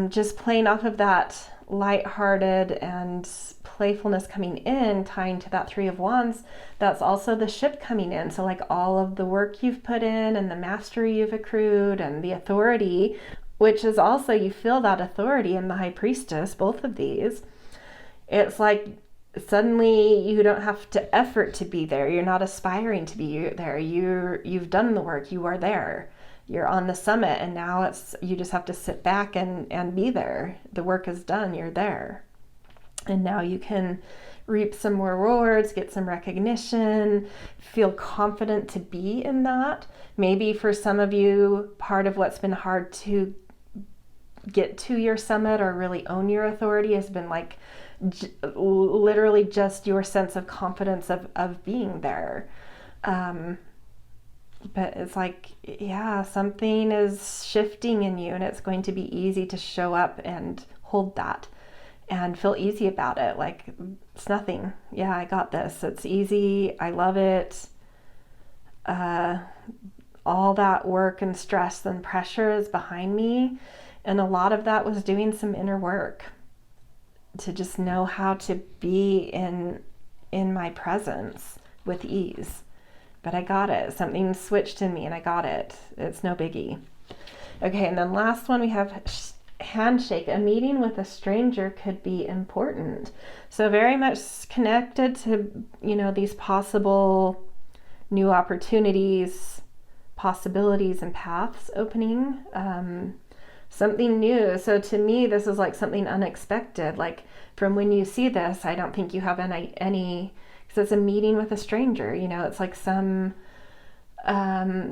just playing off of that lighthearted and playfulness coming in, tying to that Three of Wands, that's also the ship coming in. So like all of the work you've put in and the mastery you've accrued and the authority, which is also, you feel that authority in the High Priestess, both of these. It's like suddenly you don't have to effort to be there. You're not aspiring to be there. You've done the work. You are there. You're on the summit, and now you just have to sit back and be there. The work is done. You're there. And now you can reap some more rewards, get some recognition, feel confident to be in that. Maybe for some of you, part of what's been hard to get to your summit or really own your authority has been like literally just your sense of confidence of being there. But it's like, yeah, something is shifting in you, and it's going to be easy to show up and hold that and feel easy about it. Like, it's nothing. Yeah, I got this. It's easy. I love it. All that work and stress and pressure is behind me. And a lot of that was doing some inner work to just know how to be in my presence with ease. But I got it. Something switched in me and I got it. It's no biggie. Okay, and then last one we have handshake. A meeting with a stranger could be important. So very much connected to, these possible new opportunities, possibilities, and paths opening. Something new. So to me, this is like something unexpected. Like from when you see this, I don't think you have any because it's a meeting with a stranger. It's like some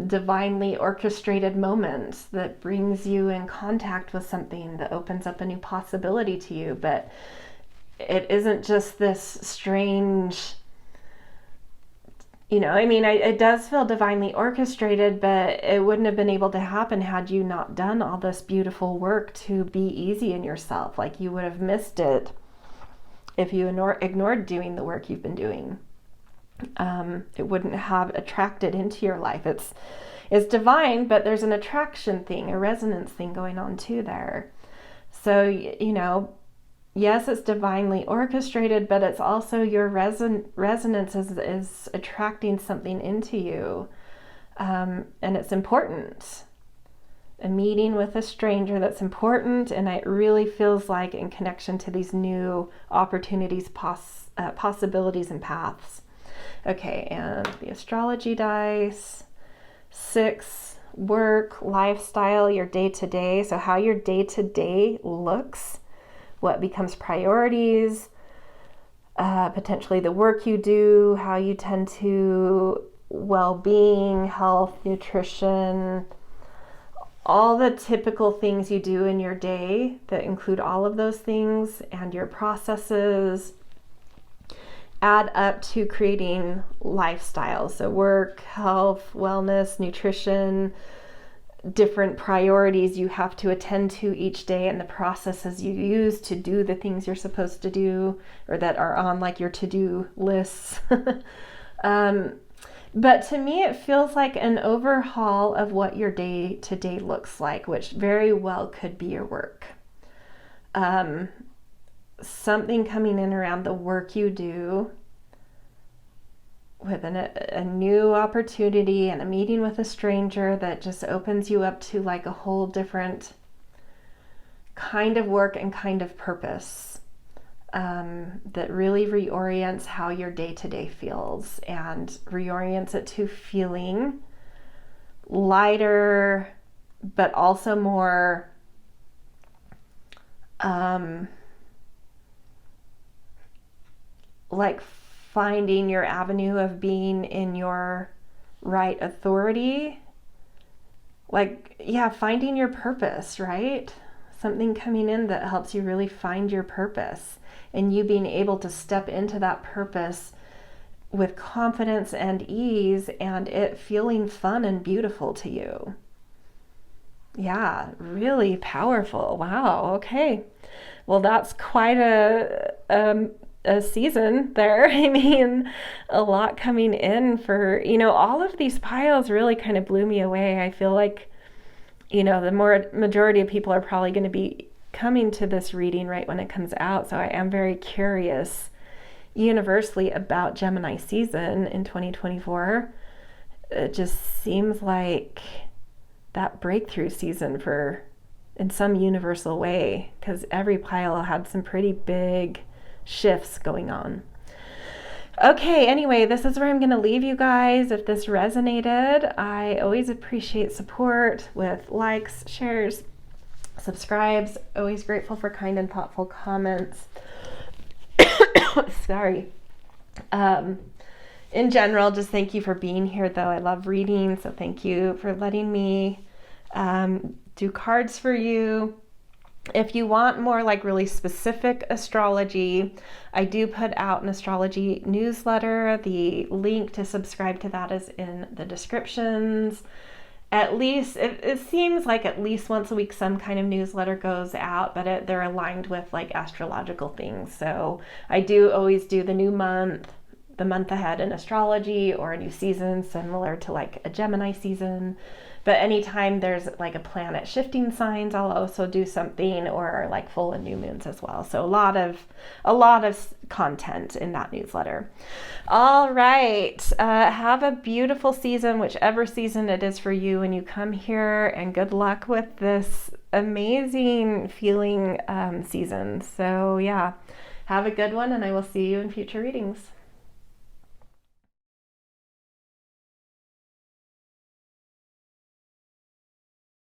divinely orchestrated moment that brings you in contact with something that opens up a new possibility to you. But it isn't just this strange, it does feel divinely orchestrated, but it wouldn't have been able to happen had you not done all this beautiful work to be easy in yourself. Like you would have missed it if you ignored doing the work you've been doing. It wouldn't have attracted into your life. It's divine, but there's an attraction thing, a resonance thing going on too there. So, yes, it's divinely orchestrated, but it's also your resonance is attracting something into you. And it's important. A meeting with a stranger that's important, and it really feels like in connection to these new opportunities, possibilities, and paths. Okay, and the astrology dice. 6, work, lifestyle, your day-to-day. So how your day-to-day looks, what becomes priorities, potentially the work you do, how you tend to well-being, health, nutrition, all the typical things you do in your day that include all of those things, and your processes add up to creating lifestyles. So work, health, wellness, nutrition, different priorities you have to attend to each day, and the processes you use to do the things you're supposed to do or that are on like your to-do lists. But to me, it feels like an overhaul of what your day-to-day looks like, which very well could be your work. Something coming in around the work you do with a new opportunity and a meeting with a stranger that just opens you up to like a whole different kind of work and kind of purpose. That really reorients how your day-to-day feels and reorients it to feeling lighter, but also more like finding your avenue of being in your right authority. Like, yeah, finding your purpose, right? Something coming in that helps you really find your purpose, and you being able to step into that purpose with confidence and ease, and it feeling fun and beautiful to you. Yeah, really powerful. Wow. Okay. Well, that's quite a season there. I mean, a lot coming in for, all of these piles really kind of blew me away. I feel like, the majority of people are probably going to be coming to this reading right when it comes out. So I am very curious universally about Gemini season in 2024. It just seems like that breakthrough season in some universal way, because every pile had some pretty big shifts going on. Okay, anyway, this is where I'm going to leave you guys. If this resonated, I always appreciate support with likes, shares, subscribes. Always grateful for kind and thoughtful comments. Sorry. In general, just thank you for being here, though. I love reading, so thank you for letting me do cards for you. If you want more like really specific astrology, I do put out an astrology newsletter. The link to subscribe to that is in the descriptions. At least, it seems like at least once a week some kind of newsletter goes out, but they're aligned with like astrological things. So I do always do the new month, the month ahead in astrology, or a new season similar to like a Gemini season. But anytime there's like a planet shifting signs, I'll also do something, or like full and new moons as well. So a lot of content in that newsletter. All right. Have a beautiful season, whichever season it is for you when you come here, and good luck with this amazing feeling season. So yeah, have a good one, and I will see you in future readings.